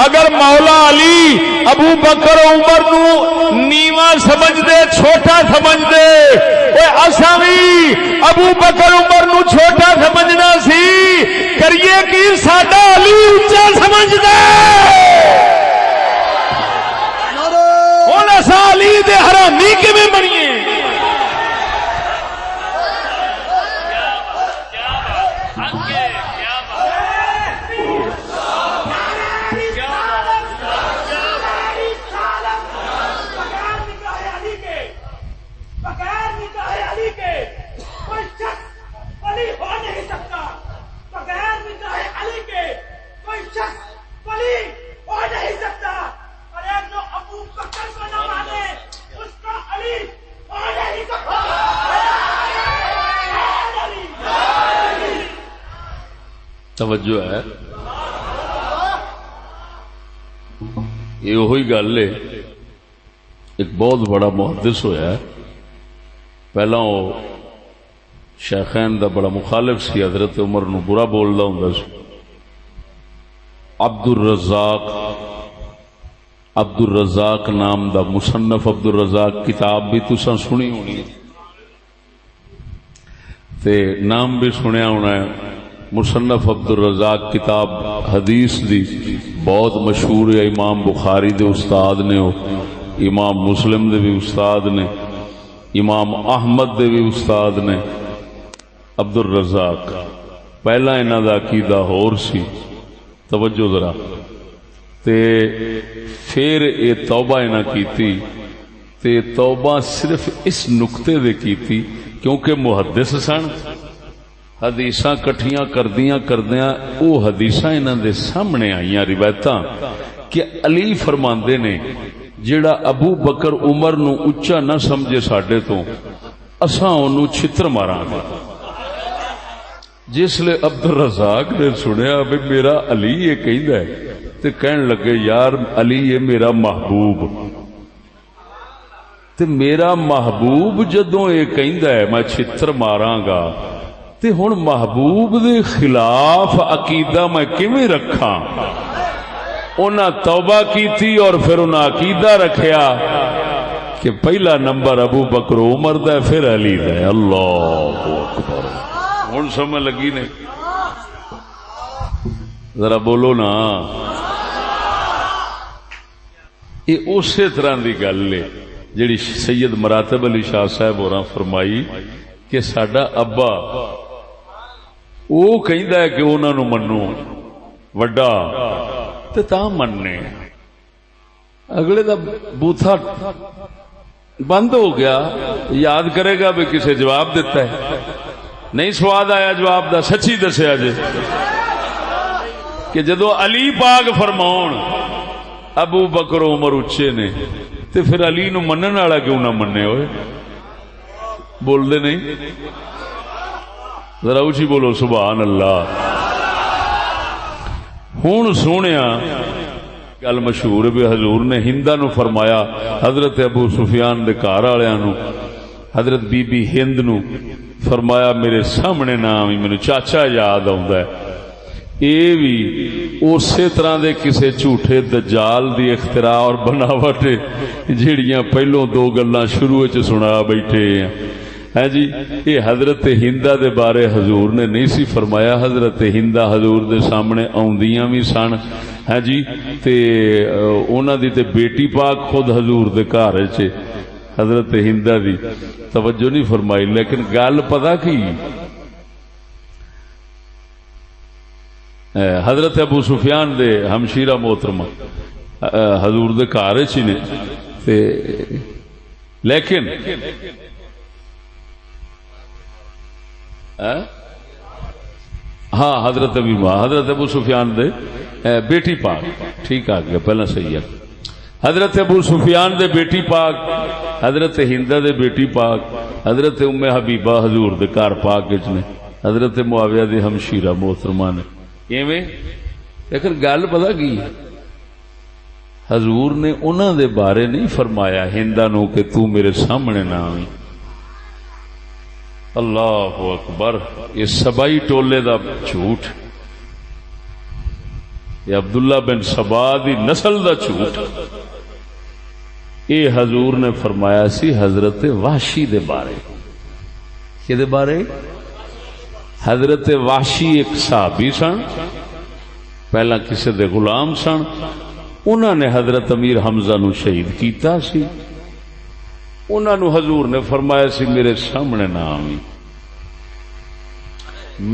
اگر مولا علی ابو بکر عمر نو نیواں سمجھ دے، چھوٹا سمجھ دے، اے اساں وی ابو بکر عمر نو چھوٹا سمجھنا سی، کریے کی ساڈا علی اونچا سمجھ دے. ہن اساں علی دے حرامی کیویں بنیے؟ توجہ ہے، یہ وہی گل ہے. ایک بہت بڑا محدث ہویا ہے، پہلا وہ شیخین دا بڑا مخالف سی، حضرت عمر نو برا بولدا ہوندا سی. عبد الرزاق نام دا مصنف عبد الرزاق کتاب بھی تساں سنی ہونی تے نام بھی سنیا ہونا ہے. مصنف عبد الرزاق کتاب حدیث دی بہت مشہور ہے. امام بخاری دے استاد نے، امام مسلم دے بھی استاد نے، امام احمد دے بھی استاد نے. عبد الرزاق پہلا انہاں دا عقیدہ ہور سی، توجہ ذرا، تے پھر یہ توبہ انہاں کیتی، تے توبہ صرف اس نقطے دے کیتی کیونکہ محدث سن، حدیثاں کٹھیاں کردیاں او حدیثاں انہاں دے سامنے آئیاں روایتاں کہ علی فرماندے نے جیڑا ابو بکر عمر نو اچا نہ سمجھے ساڈے تو اساں اونوں چھتر ماراں گے۔ جس لے عبد الرزاق نے سنیا بھی میرا علی یہ کہندا ہے تے کہن لگے یار علی یہ میرا محبوب، تے میرا محبوب جدوں یہ کہندا ہے میں چھتر ماراں گا تے ہن محبوب دے خلاف عقیدہ میں کیویں رکھاں؟ انہاں توبہ کیتی اور پھر انہاں عقیدہ رکھیا کہ پہلا نمبر ابو بکر عمر دا پھر علی دا۔ اللہ اکبر، ہن سمجھ لگی نے؟ ذرا بولو نا۔ یہ اسی طرح دی گل ہے جڑی سید مراتب علی شاہ صاحب ہوراں فرمائی کہ ساڈا ابا وہ کہندا ہے کہ انہاں نو منو وڈا تے تاں مننے، اگلے دا بوتھا بند ہو گیا، یاد کرے گا بھی کسے جواب دیتا ہے، نہیں سواد آیا جواب دا، سچی دسیا جے کہ جدو علی پاک فرماؤن ابو بکر عمر اچے نے تے پھر علی نو منن والا کیوں نہ مننے ہوئے؟ بول دے نہیں؟ ذرا اچھی بولو سبحان اللہ۔ ہوں سونیا گل مشہور بھی حضور نے ہندا نو فرمایا، حضرت ابو سفیان دے گھر والےاں نو، حضرت بی بی ہند نو فرمایا میرے سامنے نام ہی مینوں چاچا یاد آوندا ہے۔ اے بھی اسی طرح دے کسے جھوٹے دجال دی اختراع اور بناوٹ جیڑیاں پہلوں دو گلاں شروع وچ سنا بیٹھے ہیں۔ ہے جی، یہ حضرت ہندا دے بارے حضور نے نہیں سی فرمایا، حضرت ہندا حضور دے سامنے آوندیاں بھی سن، ہے جی، تے انہاں دی تے بیٹی پاک خود حضور دے گھر وچ حضرت ہندا دی توجہ نہیں فرمائی۔ لیکن گل پتہ کی، حضرت ابو سفیان دے ہمشیرہ محترمہ حضور دے گھر وچ نے، تے لیکن ہاں حضرت ابو سفیان دے بیٹی پاک، ٹھیک آ گیا پہلا صحیح ہے، حضرت ابو سفیان دے بیٹی پاک، حضرت ہندا دے بیٹی پاک، حضرت ام حبیبہ حضور دے گھر پاک وچ نے، حضرت معاویہ دی ہمشیرہ محترمہ نے، ایویں۔ لیکن گل پتہ کی، حضور نے انہاں دے بارے نہیں فرمایا ہندا نو کہ تو میرے سامنے نہ آویں۔ اللہ اکبر، یہ سبائی ٹولے دا جھوٹ، یہ عبداللہ بن سبا دی نسل دا جھوٹ، یہ حضور نے فرمایا سی حضرت وحشی دے بارے۔ کہ دے بارے؟ حضرت وحشی ایک صحابی سن، پہلا کسی دے غلام سن، انہوں نے حضرت امیر حمزہ نو شہید کیتا سی، انہوں نے حضور نے فرمایا سی میرے سامنے نہ آویں،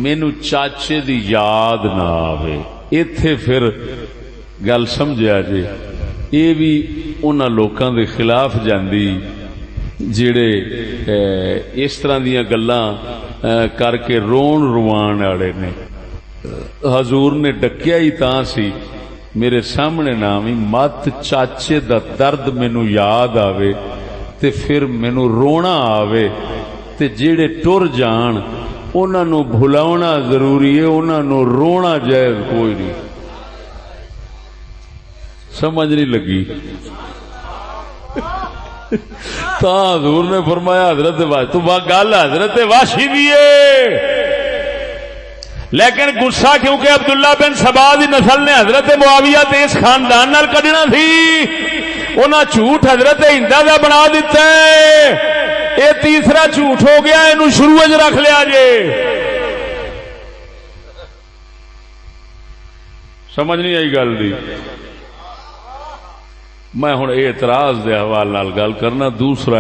مینو چاچے دی یاد نہ آوے۔ ایتھے پھر گل سمجھا جے، یہ بھی انہاں لوکاں دے خلاف جاندی جڑے اس طرح دیاں گلاں کر کے رون روان والے نے۔ حضور نے ڈکیا ہی تاں سی میرے سامنے نہ آویں، مت چاچے دا درد مینو یاد آوے تے پھر مینو رونا آوے، تے جیڑے ٹر جان انہاں نو بھلاونا ضروری ہے، انہاں نو رونا جائز کوئی نہیں۔ سمجھ نہیں لگی؟ تا حضور نے فرمایا حضرت واشی تو گل حضرت واشی بھی ہے، لیکن غصہ کیونکہ عبداللہ بن سبا دی نسل نے حضرت معاویہ تے اس خاندان نال کڈنا سی، انہاں جھوٹ حضرت ہندا دا بنا دیتا ہے۔ یہ تیسرا جھوٹ ہو گیا، اینو شروع وچ رکھ لیا جے۔ سمجھ نہیں آئی گل دی؟ میں ہن اعتراض دے حوالے نال گل کرنا۔ دوسرا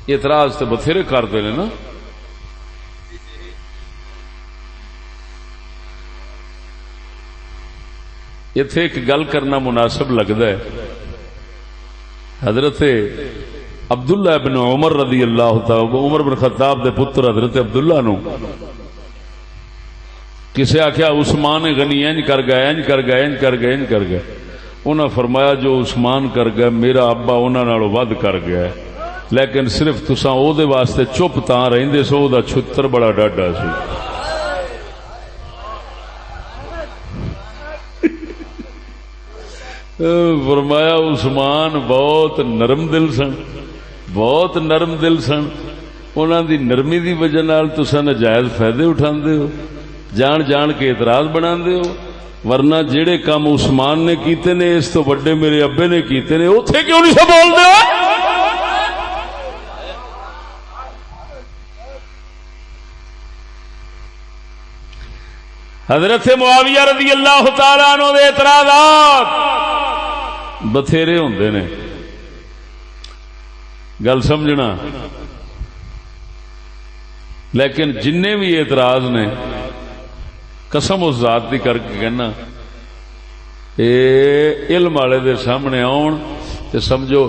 اعتراض تے بتھیرے کرتے ہیں نا، اتے ایک گل کرنا مناسب لگتا ہے. حضرت عبداللہ ابن عمر رضی اللہ تعالی عمر بن خطاب دے پتر حضرت عبداللہ نو کسے آخیا عثمان غنی انج کر گئے انج کر گئے انج کر گئے انج کر گئے. انہاں فرمایا جو عثمان کر گیا میرا ابا انہاں نالوں ود کر گیا لیکن صرف تساں او دے واسطے چپ تاں رہندے سو دا چھتر بڑا ڈاڈا سی. فرمایا عثمان بہت نرم دل سن بہت نرم دل سن انہاں دی نرمی دی وجہ نال تساں ناجائز فائدے اٹھاندے ہو جان جان کے اعتراض بناندے ہو ورنہ جڑے کام عثمان نے کیتے نے اس تو بڑے میرے ابے نے کیتے نے اوتھے کیوں نہیں بول دے. حضرت معاویہ رضی اللہ تعالی عنہ دے اعتراضات بتھیرے ہوندے نے گل سمجھنا لیکن جننے بھی اعتراض نے قسم اس ذات دی کر کے کہنا اے علم والے دے سامنے آن تے سمجھو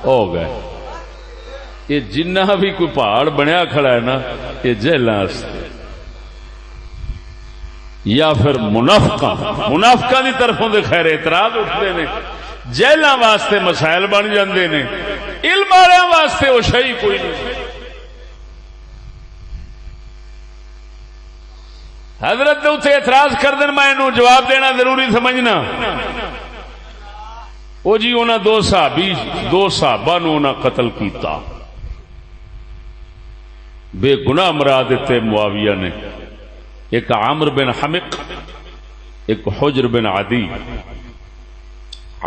ہو گئے. یہ جنہ بھی کوئی پہاڑ بنیا کھڑا ہے نا یہ جہلاں واسطے یا پھر منافقاں دی طرفوں دے خیر اعتراض اٹھتے نے جہلاں واسطے مسائل بن جاندے نے علم والوں واسطے وہ شئی کوئی نہیں. حضرت اتنے اعتراض کر دین میں انہوں جواب دینا ضروری سمجھنا. وہ جی انہاں دو صحابہ نو انہاں قتل کیتا بے گناہ مرا دیتے معاویہ نے. ایک عامر بن حمق ایک حجر بن عدی.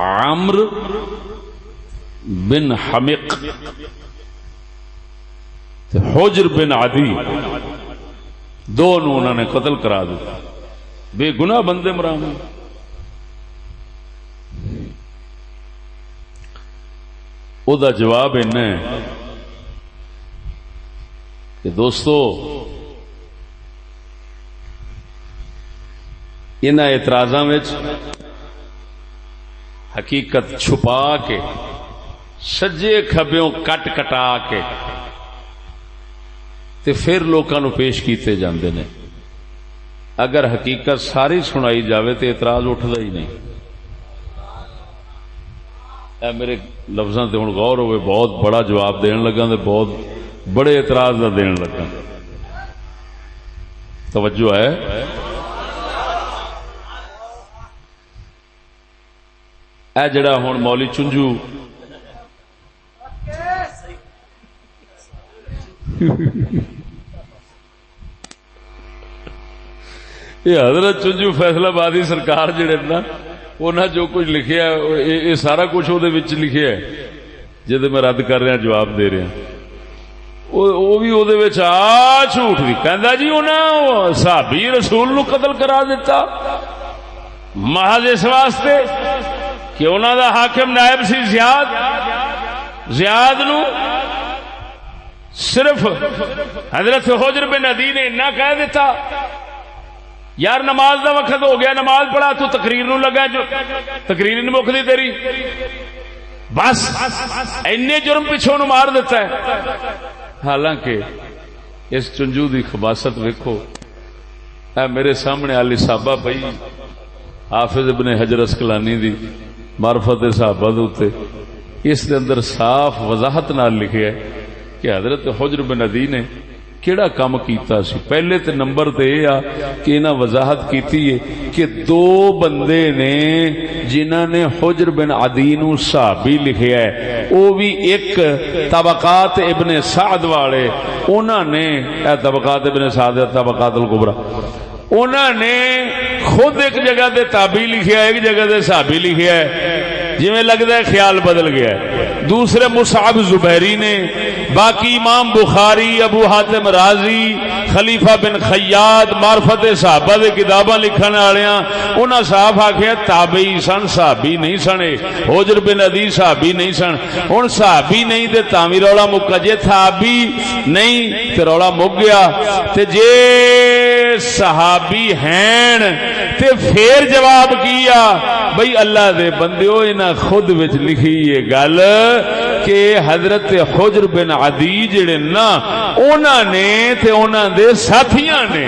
عامر بن حمق حجر بن عدی دونوں انہوں نے قتل کرا دیا بے گناہ بندے مرام. او دا جواب ہے کہ دوستو ان اعتراضاں وچ حقیقت چھپا کے سجے کھبیوں کٹ کٹا کے تے پھر لوکاں نو پیش کیتے جاندے نے. اگر حقیقت ساری سنائی جاوے تے اعتراض اٹھدا ہی نہیں. اے میرے لفظاں تے ہن غور ہوئے بہت بڑا جواب دین لگا تے بہت بڑے اعتراض دا دین لگا. توجہ ہے. اے جڑا ہن مولی چنجو یہ حضرت چنجو فیصلہ بادی سرکار جڑے نا انہاں جو کچھ لکھیا یہ سارا کچھ وہ لکھیا ہے جہد میں رد کر رہا جواب دے رہا. وہ بھی وہ جھوٹ بھی کہندا جی انہاں صحابی رسول نو قتل کرا دیتا محض اس واسطے کہ انہاں دا حاکم نائب سی زیاد نو صرف حضرت حجر بن عدی نے اتنا کہہ دیتا یار نماز دا وقت ہو گیا نماز پڑھا تو تقریر نو لگا جو تقریر نہیں مکدی تیری بس اینے جرم پیچھوں نو مار دیتا ہے. حالانکہ اس چنجو دی خباست ویکھو اے میرے سامنے علی صحابہ پئی حافظ ابن حجر اسقلانی دی معرفت صحابہ دے اس دے اندر صاف وضاحت نال لکھیا ہے کہ حضرت حجر بن عدی نے کیڑا کام کیتا سی. پہلے تے نمبر تے یہ کہ انہاں وضاحت کیتی ہے کہ دو بندے نے جنہاں نے حجر بن عدی نو صحابی لکھیا ہے وہ بھی ایک طبقات ابن سعد والے انہاں نے طبقات ابن سعد طبقات الکبریٰ انہاں نے خود ایک جگہ دے تابعی لکھیا ہے ایک جگہ دے صحابی لکھیا ہے. جویں لگتا ہے خیال بدل گیا ہے. دوسرے مصعب زبیری نے، باقی امام بخاری، ابو حاتم رازی، خلیفہ بن خیاط، معرفت صحابہ دے کتاباں لکھن والیاں انہاں صاحب آکھیا تابعی سن، صحابی نہیں سنے. حجر بن عدی صحابی نہیں سن. ہن صحابی نہیں تے تاوی رولا مکا، جے صحابی نہیں تے رولا مک گیا. تے جے صحابی ہیں تے پھر جواب کیا بھئی اللہ دے بندیو انہاں خود وچ لکھی یہ گل کہ حضرت حجر بن عدی جڑے نا انہاں نے تے انہاں دے ساتھیاں نے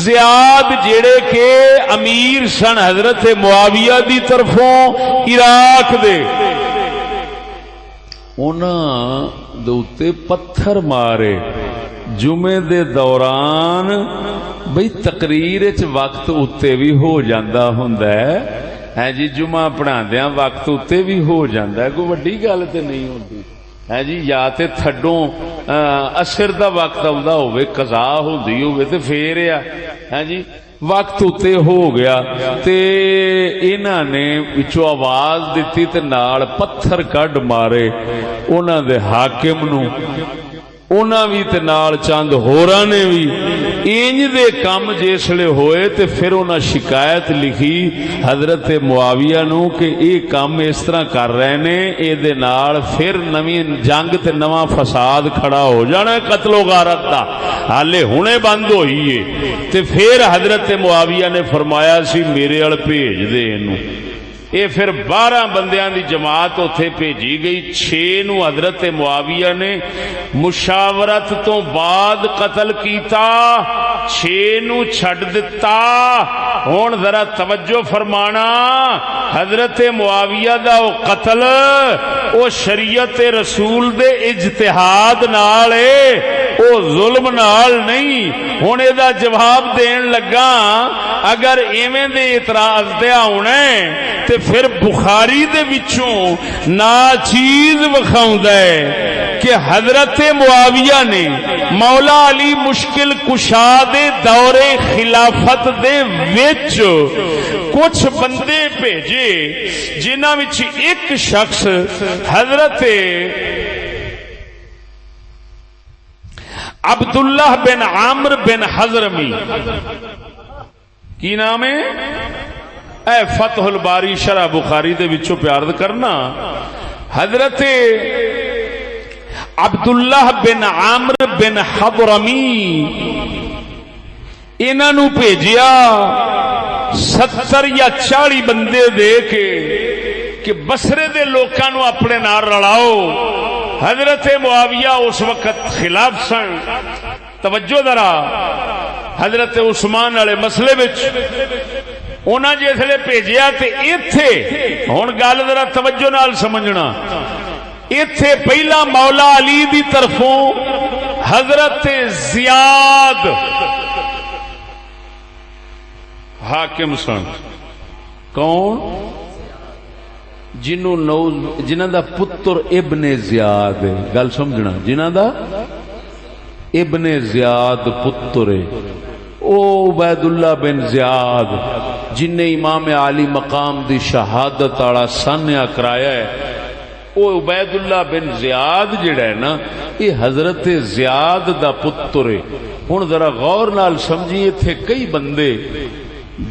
زیاد جڑے کہ امیر سن حضرت معاویہ دی طرفوں عراق دے، انہاں دے اوتے پتھر مارے جمعے دے دوران. بھئی تقریر وچ وقت اتے بھی ہو جاندا ہوندا ہے جی، جمعہ پڑھاندیاں وقت اتے بھی ہو جاندا ہے، کوئی وڈی گل تے نہیں ہوندی ہے جی. یا تے تھڈوں عصر دا وقت آوندا ہوے، قضا ہوندی ہوے تے پھر ہے جی وقت اتے ہو گیا تے انہاں نے وچوں آواز دتی تے نال پتھر کڈ مارے انہاں دے حاکم نو. انہاں بھی تے نال چند ہوراں نے بھی انج دے کم جسلے ہوئے تے پھر انہاں شکایت لکھی حضرت معاویہ نو کہ اے کام اس طرح کر رہے نے، اے دے نال پھر نویں جنگ تے نواں فساد کھڑا ہو جانا ہے قتل و غارت دا، حالے ہنے بند ہوئی ہے. تے پھر حضرت معاویہ نے فرمایا سی میرے ال بھیج دے اینو. اے پھر 12 بندیاں دی جماعت اتھے بھیجی گئی. 6 نو حضرت معاویہ نے مشاورت تو بعد قتل کیتا، 6 نو چھڈ دتا. ہن ذرا توجہ فرمانا، حضرت معاویہ دا او قتل او شریعت رسول دے اجتہاد نال ہے، او ظلم نال نہیں. ہن اے دا جواب دین لگا اگر ایویں دے اعتراض تے آونا ہے تے پھر بخاری دے وچوں ناچیز وکھاوندا ہے کہ حضرت معاویہ نے مولا علی مشکل کشا دے دور خلافت دے وچ کچھ بندے بھیجے جنہاں وچ ایک شخص حضرت عبداللہ بن عامر بن حضرمی، کی نام ہے؟ اے فتح الباری شرح بخاری دے وچوں پیار کرنا. حضرت عبداللہ بن عامر بن حضرمی انہاں نو بھیجیا 70 یا 40 بندے دے کے کہ بصرے دے لوکاں نو اپنے نال رلاؤ. حضرت معاویہ اس وقت خلاف سن. توجہ ذرا، حضرت عثمان والے مسئلے وچ انہاں جسلے بھیجیا تے ایتھے ہن گل ذرا توجہ نال سمجھنا، ایتھے پہلا مولا علی دی طرفوں حضرت زیاد حاکم سن. کون؟ جنہاں دا پتر ابن زیاد ہے. گل سمجھنا، جنہاں دا ابن زیاد پتر ہے، او عبید اللہ بن زیاد جن نے امام علی مقام دی شہادت والا سانحہ کرایا ہے. او عبید اللہ بن زیاد جڑا ہے نا، یہ حضرت زیاد دا پتر ہے. ہن ذرا غور نال سمجھیے، تھے کئی بندے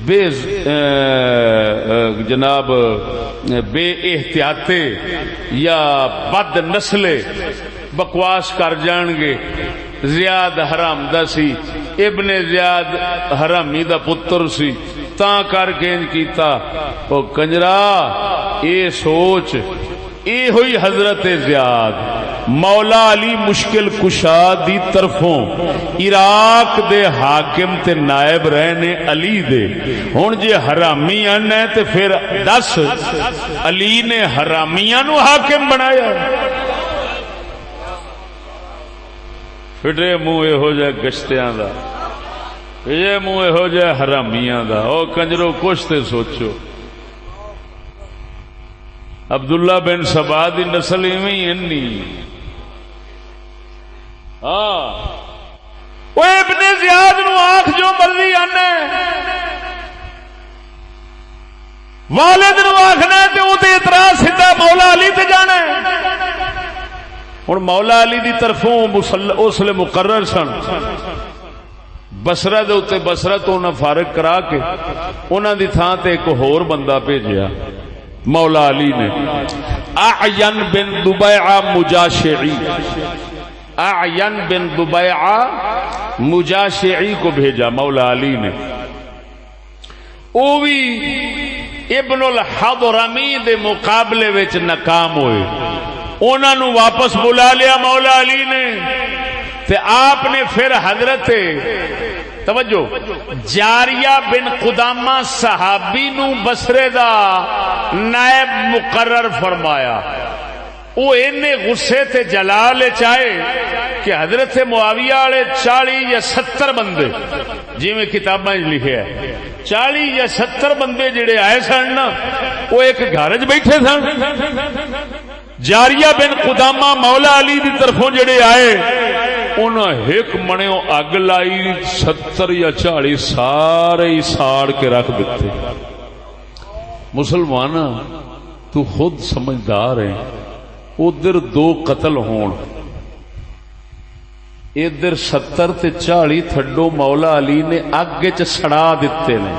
بے جناب بے احتیاطے یا بد نسلے بکواس کر جان گے. زیاد حرام دا سی، ابن زیاد حرامی دا پتر سی، تاں کر کے انج کیتا. او کنجرا اے سوچ، اے ہوئی حضرت زیاد مولا علی مشکل کشا دی طرفوں عراق دے حاکم تے نائب رہنے علی دے. ہن جے حرامی آنا ہے تے پھر 10 علی نے حرامیاں نو حاکم بنایا. پھٹے منہ یہو جہ گشتیاں دا، یہ منہ یہو جہ حرامیاں دا. او کنجرو کچھ تے سوچو. عبداللہ بن سبا دی نسل ایویں انی. ہاں وہ ابن زیاد نو آنکھ جو مرضی آنا والد نو آخنا تے وہ اعتراض سیدھا مولا علی تے جانا ہے. ہوں مولا علی دی طرفوں اس لیے مقرر سن بسرا دے اتنے بسرا تو انہیں فارغ کرا کے انہوں دی تھان تے ایک ہور بندہ بھیجیا مولا علی نے. اعین بن دبیعہ مجاشعی، اعین بن دبیعہ مجاشعی کو بھیجا مولا علی نے. وہ بھی ابن الحضرمی دے مقابلے وچ ناکام ہوئے. انہوں نے واپس بلا لیا مولا علی نے. تے آپ نے پھر حضرت توجہ جاریہ بن قدامہ صحابی نو بصرے دا نائب مقرر فرمایا. وہ اینے غصے تے جلال چاہے کہ حضرت معاویہ والے 40 یا 70 بندے جی میں کتاباں لکھے ہے 40 یا 70 بندے جڑے آئے سن نا وہ ایک گھر وچ بیٹھے سن. جاریہ بن قدامہ مولا علی دی طرفوں جڑے آئے انہاں ایک منیو اگ لائی 70 یا 40 سارے ہی ساڑ کے رکھ دیتے. مسلمان تو خود سمجھدار ہے، ادھر 2 قتل ہون ادھر 70 تے 40 تھڈو مولا علی نے اگ چ سڑا دیتے نے.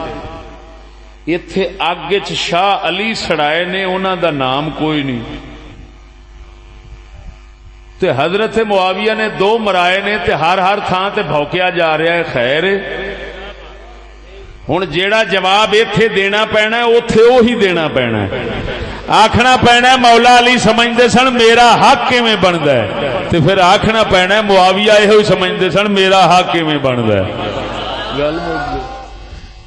ایتھے اگ چ شاہ علی سڑائے نے انہاں دا نام کوئی نہیں. تے حضرت معاویہ نے 2 مرائے نے تے ہر تھان تے بھوکیا جا رہا ہے. خیر ہن جیڑا جواب ایتھے دینا پینا ہے اوتھے وہی دینا پینا ہے. آکھنا پینا ہے مولا علی سمجھدے سن میرا حق کیویں بندا ہے تے پھر آکھنا پینا ہے معاویہ ایہی سمجھدے سن میرا حق کیویں بندا ہے. گل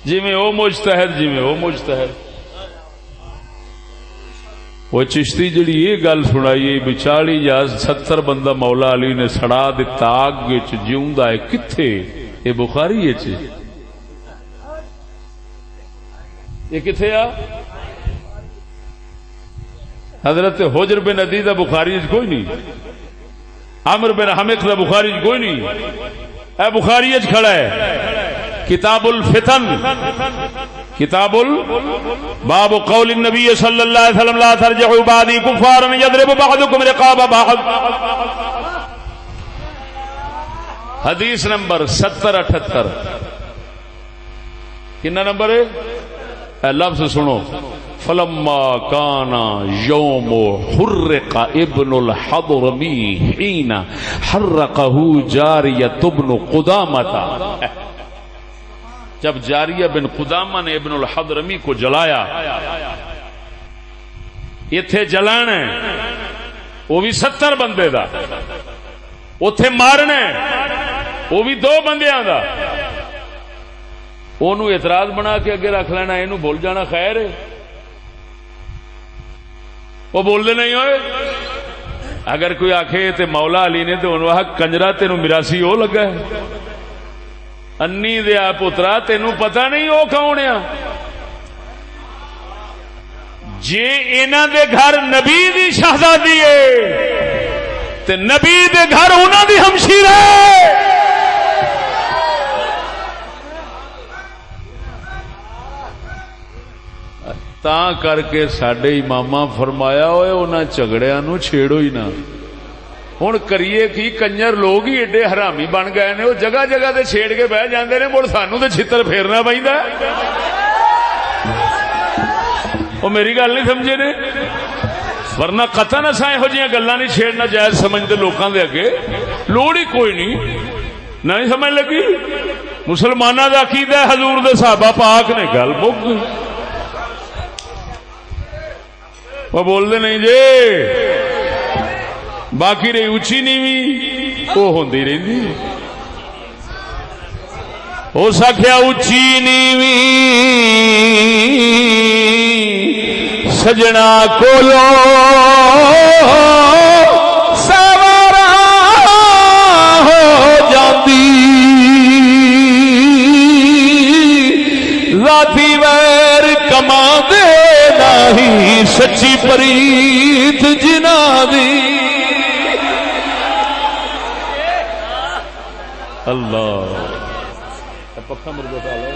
جویں او مجتہد جویں او مجتہد. وہ چشتی جڑی یہ گل سنائی بھی 40 یا 70 بندہ مولا علی نے سڑا دتا آگ جیوندا ہے کتھے؟ یہ بخاری ہے چ یہ کتھے آ حضرت حجر بن عدی دا بخاری کوئی نہیں، عمر بن حمق دا بخاری کوئی نہیں. اے بخاری کھڑا ہے کتاب الفتن، کتاب باب قول النبی صلی اللہ علیہ وسلم لا ترجعوا بعدی کفارا یضرب بعضکم رقاب بعض. حدیث نمبر 7078. کنا نمبر ہے؟ اے لفظ سنو. فلما کان یوم حرق ابن الحضرمی حین حرقہ جاریۃ ابن قدامہ. جب جاریہ بن قدامہ نے ابن الحضرمی کو جلایا، ایتھے جلانا ہے وہ بھی 70 بندے دا، اوتھے مارنا ہے وہ بھی 2 بندیاں دا. انہوں اعتراض بنا کے اگے رکھ لینا اینو بھول جانا خیر ہے. وہ بول دے نہیں ہوئے. اگر کوئی آکھے تے مولا علی نے تو انہوں کنجرا تینوں میراسی ہو لگا ہے انی دیا پترا تینوں پتہ نہیں وہ کون ہے. جے انہاں دے گھر نبی دی شہزادی ہے تے نبی دے گھر انہاں دی ہمشیر ہے. تا کر کے ساڈے اماماں فرمایا ہوئے انہاں جھگڑیاں نو چھیڑو ہی نہ. ہن کریے کی کنجر لوگ ہی ایڈے حرامی بن گئے نے وہ جگہ جگہ تے چھیڑ کے بہ جاندے نے. مڑ سانو تے چھتر پھیرنا پیندا ہے. وہ میری گل نہیں سمجھے نے، ورنہ قطعاً اساں یہو جیاں گلاں نہیں چھیڑنا جائز سمجھتے لوکاں دے اگے. لوڑ ہی کوئی نہیں سمجھ لگی. مسلماناں دا عقیدہ ہے حضور دے صحابہ پاک نے. گل مک گئی. وہ بول دے نہیں جی باقی رہی اچھی نیوی وہ ہوندی رہندی. ہو سکیا اچھی نیوی سجنا کولو سوارا ہو جاتی ذاتی ویر کما دے نہیں سچی پریت جنا دی. اللہ پکا مردہ ڈالو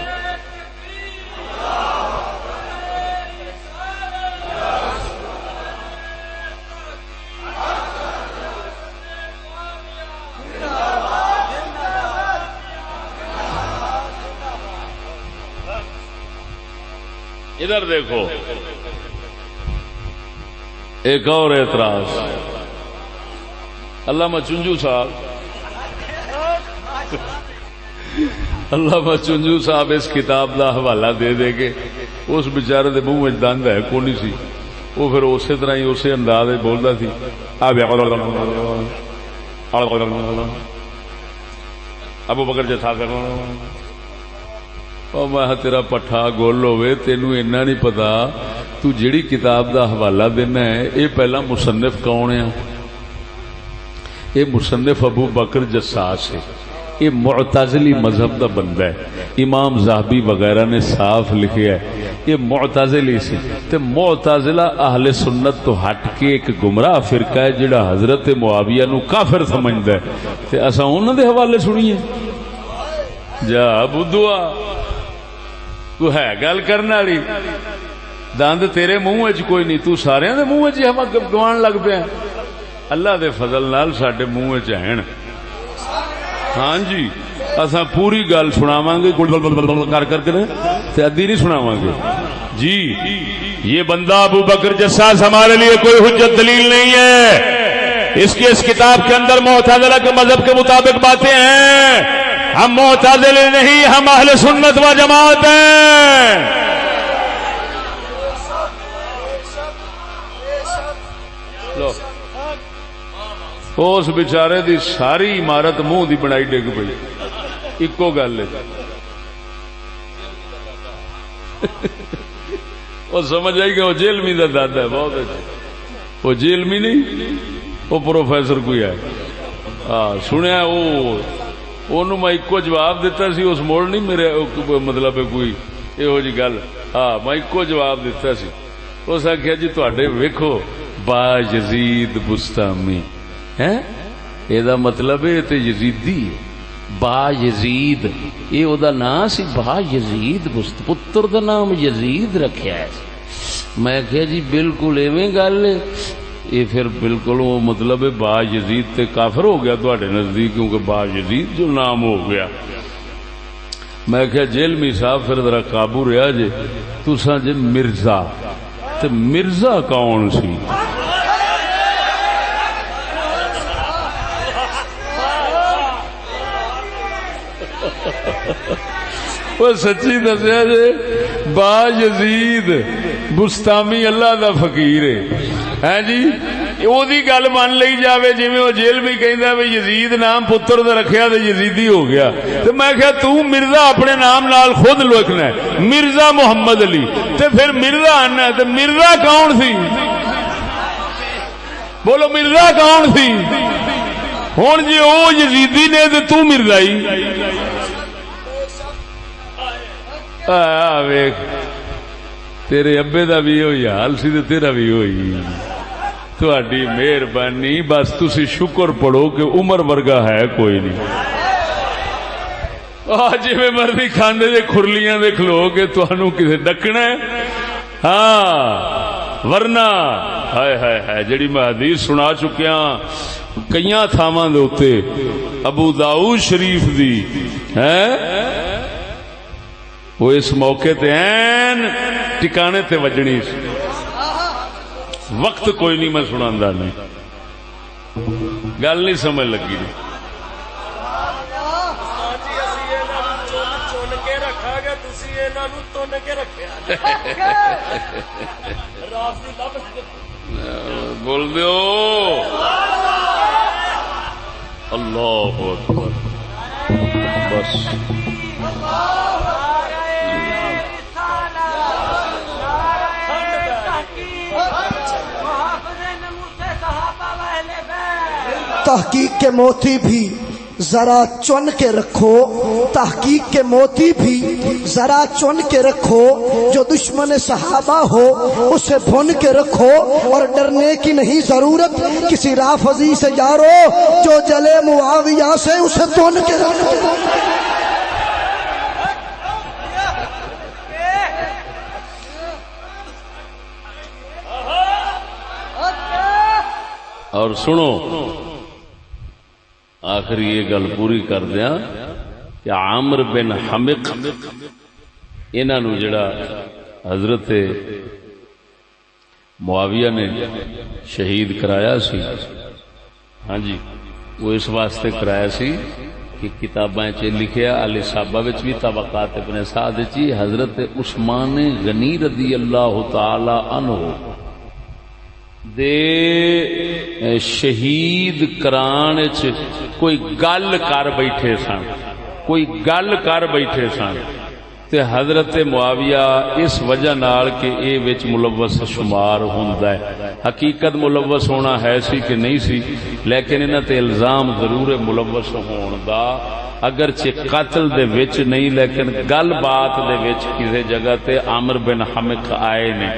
ادھر دیکھو ایک اور اعتراض، علامہ چنجو صاحب علامہ چنجو صاحب اس کتاب دا حوالہ دے دے کے اس بیچارے دے منہ وچ دند ہے کوئی نہیں سی، وہ پھر اسی طرح ہی اسی انداز بولتا سی ابو بکر جتھا میں تیرا پٹھا گول ہوئے تینوں اینا نہیں پتا تو جیڑی کتاب دا حوالہ دینا ہے اے پہلا مصنف کون ہے؟ اے مصنف ابو بکر جساس ہے، یہ معتزلی مذہب دا بندہ ہے، امام زاہبی وغیرہ نے صاف لکھیا ہے یہ معتزلی سی، تے معتزلہ اہل سنت تو ہٹ کے ایک گمراہ فرقہ ہے جڑا حضرت معاویہ نو کافر سمجھدا ہے، تے اساں انہاں دے حوالے سنیے؟ جا بدھوا تو ہے گل کرنے والی، دند تیرے منہ وچ کوئی نہیں، تو سارے دے منہ وچ ہم گوان لگ پیا، اللہ دے فضل نال ساڈے منہ وچ ہیں۔ ہاں جی اساں پوری گل سناواں گے کر کر کے تے ادھی نہیں سناواں گے جی۔ یہ بندہ ابو بکر جساس ہمارے لیے کوئی حجت دلیل نہیں ہے، اس کی اس کتاب کے اندر معتزلہ کے مذہب کے مطابق باتیں ہیں، ہم معتزلے نہیں، ہم اہل سنت و جماعت ہیں۔ اس بیچارے دی ساری عمارت منہ دی بنائی ڈگ پئی، ایکو گل ہے، وہ سمجھ آئی کہ وہ جیلمی دا دادا ہے، بہت اچھا، وہ جیلمی نہیں وہ پروفیسر کوئی ہے، ہاں سنیا وہ میں ایکو جواب دیتا سی، اس موڑ نہیں میرے مطلب کوئی یہو جی گل، ہاں میں ایکو جواب دیتا سی، اس آخیا جی تواڈے ویکھو با یزید بستامی ہے، یہ مطلب ہے تے یزیدی ہے، با یزید یہ او دا نام سی، با یزید پتر دا نام یزید رکھیا ہے۔ میں کہا جی بالکل ایویں گل ہے، یہ پھر بالکل وہ مطلب ہے با یزید تے کافر ہو گیا تواڈے نزدیک، کیونکہ با یزید جو نام ہو گیا۔ میں کہا جیلمی صاحب پھر ذرا قابو رہا جے، تساں جے مرزا، تے مرزا کون سی؟ وہ سچی دسیا جی با یزید بستامی اللہ دا فقیر ہے جی، وہ گل من لی جاوے جی وہ جیل بھی کہندا وی یزید نام پتر دا رکھیا تے یزیدی ہو گیا، تے میں کہا تو مرزا اپنے نام نال خود لکھنا ہے مرزا محمد علی، تے پھر مرزا آنا ہے، تے مرزا کون سی؟ بولو مرزا کون سی؟ ہن جی او یزیدی نے تے تو مرزائی، ویکھ تیرے ابے دا بھی ہوئی حال سی تے تیرا بھی ہوئی، تہاڈی مہربانی، بس تسی شکر پڑھو کہ عمر ورگا ہے کوئی نہیں، جی میں مرضی کھاندے دے کھرلیاں دے کھلو کے تہانوں کسے ڈکنا ہے، ہاں ورنہ ہائے ہائے ہائے جڑی میں حدیث سنا چکیاں کئیاں تھاواں دے اوتے ابو داؤد شریف دی ہے، وہ اس موقع تے این ٹکانے تے وجنی، وقت کوئی نہیں میں سناندا نہیں، گل نہیں سمجھ لگی نہیں۔ بول دیو اللہ اکبر، بس تحقیق کے موتی بھی ذرا چن کے رکھو، تحقیق کے موتی بھی ذرا چن کے رکھو، جو دشمن صحابہ ہو اسے بھن کے رکھو، اور ڈرنے کی نہیں ضرورت کسی رافضی سے یارو، جو جلے معاویہ سے اسے تن کے رکھو۔ اور سنو آخر یہ گل پوری کر دیا کہ عامر بن حمق انہاں نو جڑا حضرت معاویہ نے شہید کرایا سی. ہاں جی وہ اس واسطے کرایا سی کہ کتاباں چ لکھیا علی صحابہ وچ بھی طبقات ابن سعد چی حضرت عثمان غنی رضی اللہ تعالی عنہ دے شہید کران چ کوئی گل کر بیٹھے سن، کوئی گل کر بیٹھے سن تے حضرت معاویہ اس وجہ نال کہ اے وچ ملوث شمار ہوندا ہے. حقیقت ملوث ہونا ہے سی کہ نہیں سی، لیکن انہاں تے الزام ضرور ملوث ہون دا، اگرچہ قتل دے وچ نہیں لیکن گل بات دے وچ کسی جگہ تے عامر بن حمق آئے نے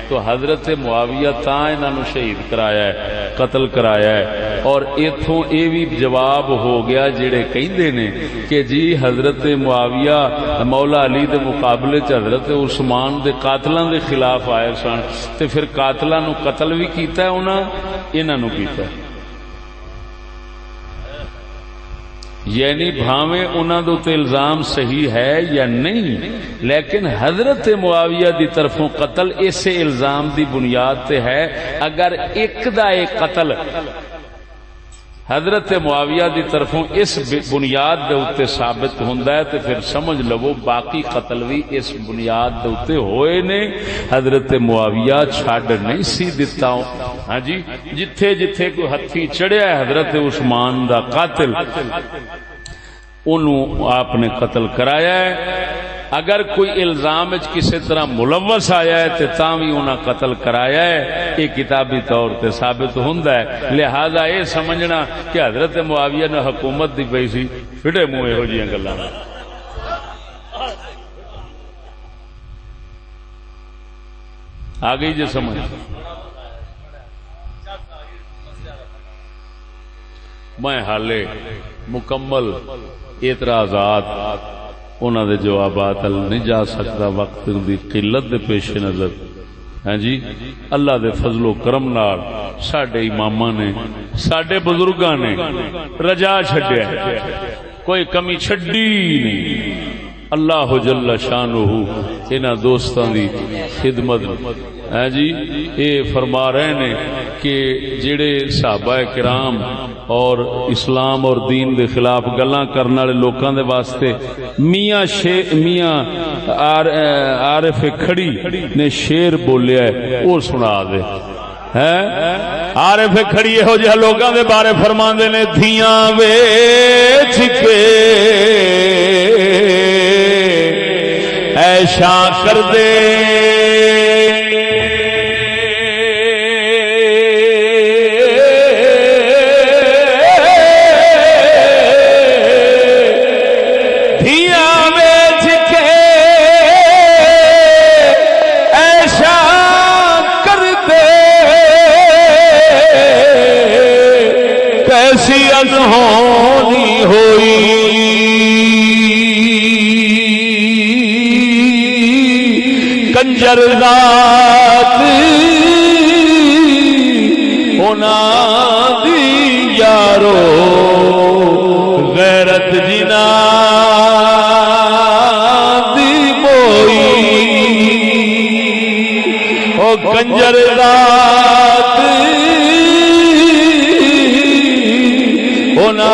تو حضرت معاویہ تاں انہاں نو شہید کرایا ہے، قتل کرایا ہے. اور ایتھوں اے بھی جواب ہو گیا جڑے کہندے نے کہ جی حضرت معاویہ مولا علی دے مقابلے چ حضرت عثمان دے قاتلاں دے خلاف آئے سن تے پھر قاتلاں نو قتل بھی کیتا ہے انہاں نو کیتا ہے. یعنی بھاویں انہاں دے تے الزام صحیح ہے یا نہیں، لیکن حضرت معاویہ دی طرفوں قتل اس الزام دی بنیاد تے ہے. اگر ایک دا ایک قتل حضرت معاویہ دی طرفوں اس بنیاد دے اوتے ثابت ہوندا ہے تے پھر سمجھ لو باقی قتل بھی اس بنیاد دے اوتے ہوئے نے. حضرت معاویہ چھڈ نہیں سی دتا. ہاں جی جتھے جتھے کوئی ہتھی چڑھیا ہے حضرت عثمان دا قاتل انہوں آپ نے قتل کرایا ہے. اگر کوئی الزام کسی طرح ملوث آیا ہے تو تاں بھی انہاں قتل کرایا ہے، یہ کتابی طور تے ثابت ہوندا ہے. لہذا یہ سمجھنا کہ حضرت معاویہ نے حکومت دی پئی سی پھٹے منہ یہو جیاں گلاں آ گئی جی سمجھ. میں حالے مکمل اعتراضات انہاں دے جوابات نہیں جا سکتا وقت دی قلت دے پیش نظر. ہاں جی اللہ دے فضل و کرم نال ساڈے اماماں نے ساڈے بزرگاں نے رجا چھڈیا، کوئی کمی چھڈی نہیں. اللہ جل شانہ انہاں دوستاں دی خدمت. ہاں جی اے فرما رہے نے کہ جڑے صحابہ کرام اور اسلام اور دین دے خلاف گلاں کرن والے لوکاں دے واسطے میاں عارف کھڑی نے شعر بولیا ہے وہ سنا دے. عارف کھڑی یہو جہاں لوگاں دے بارے فرماندے نے دھیاں ویچ کے ایشاں کر دے ہونی ہوئی کنجر ذات ہونا دی یارو غیرت جنا دی موئی او کنجر ذات ہونا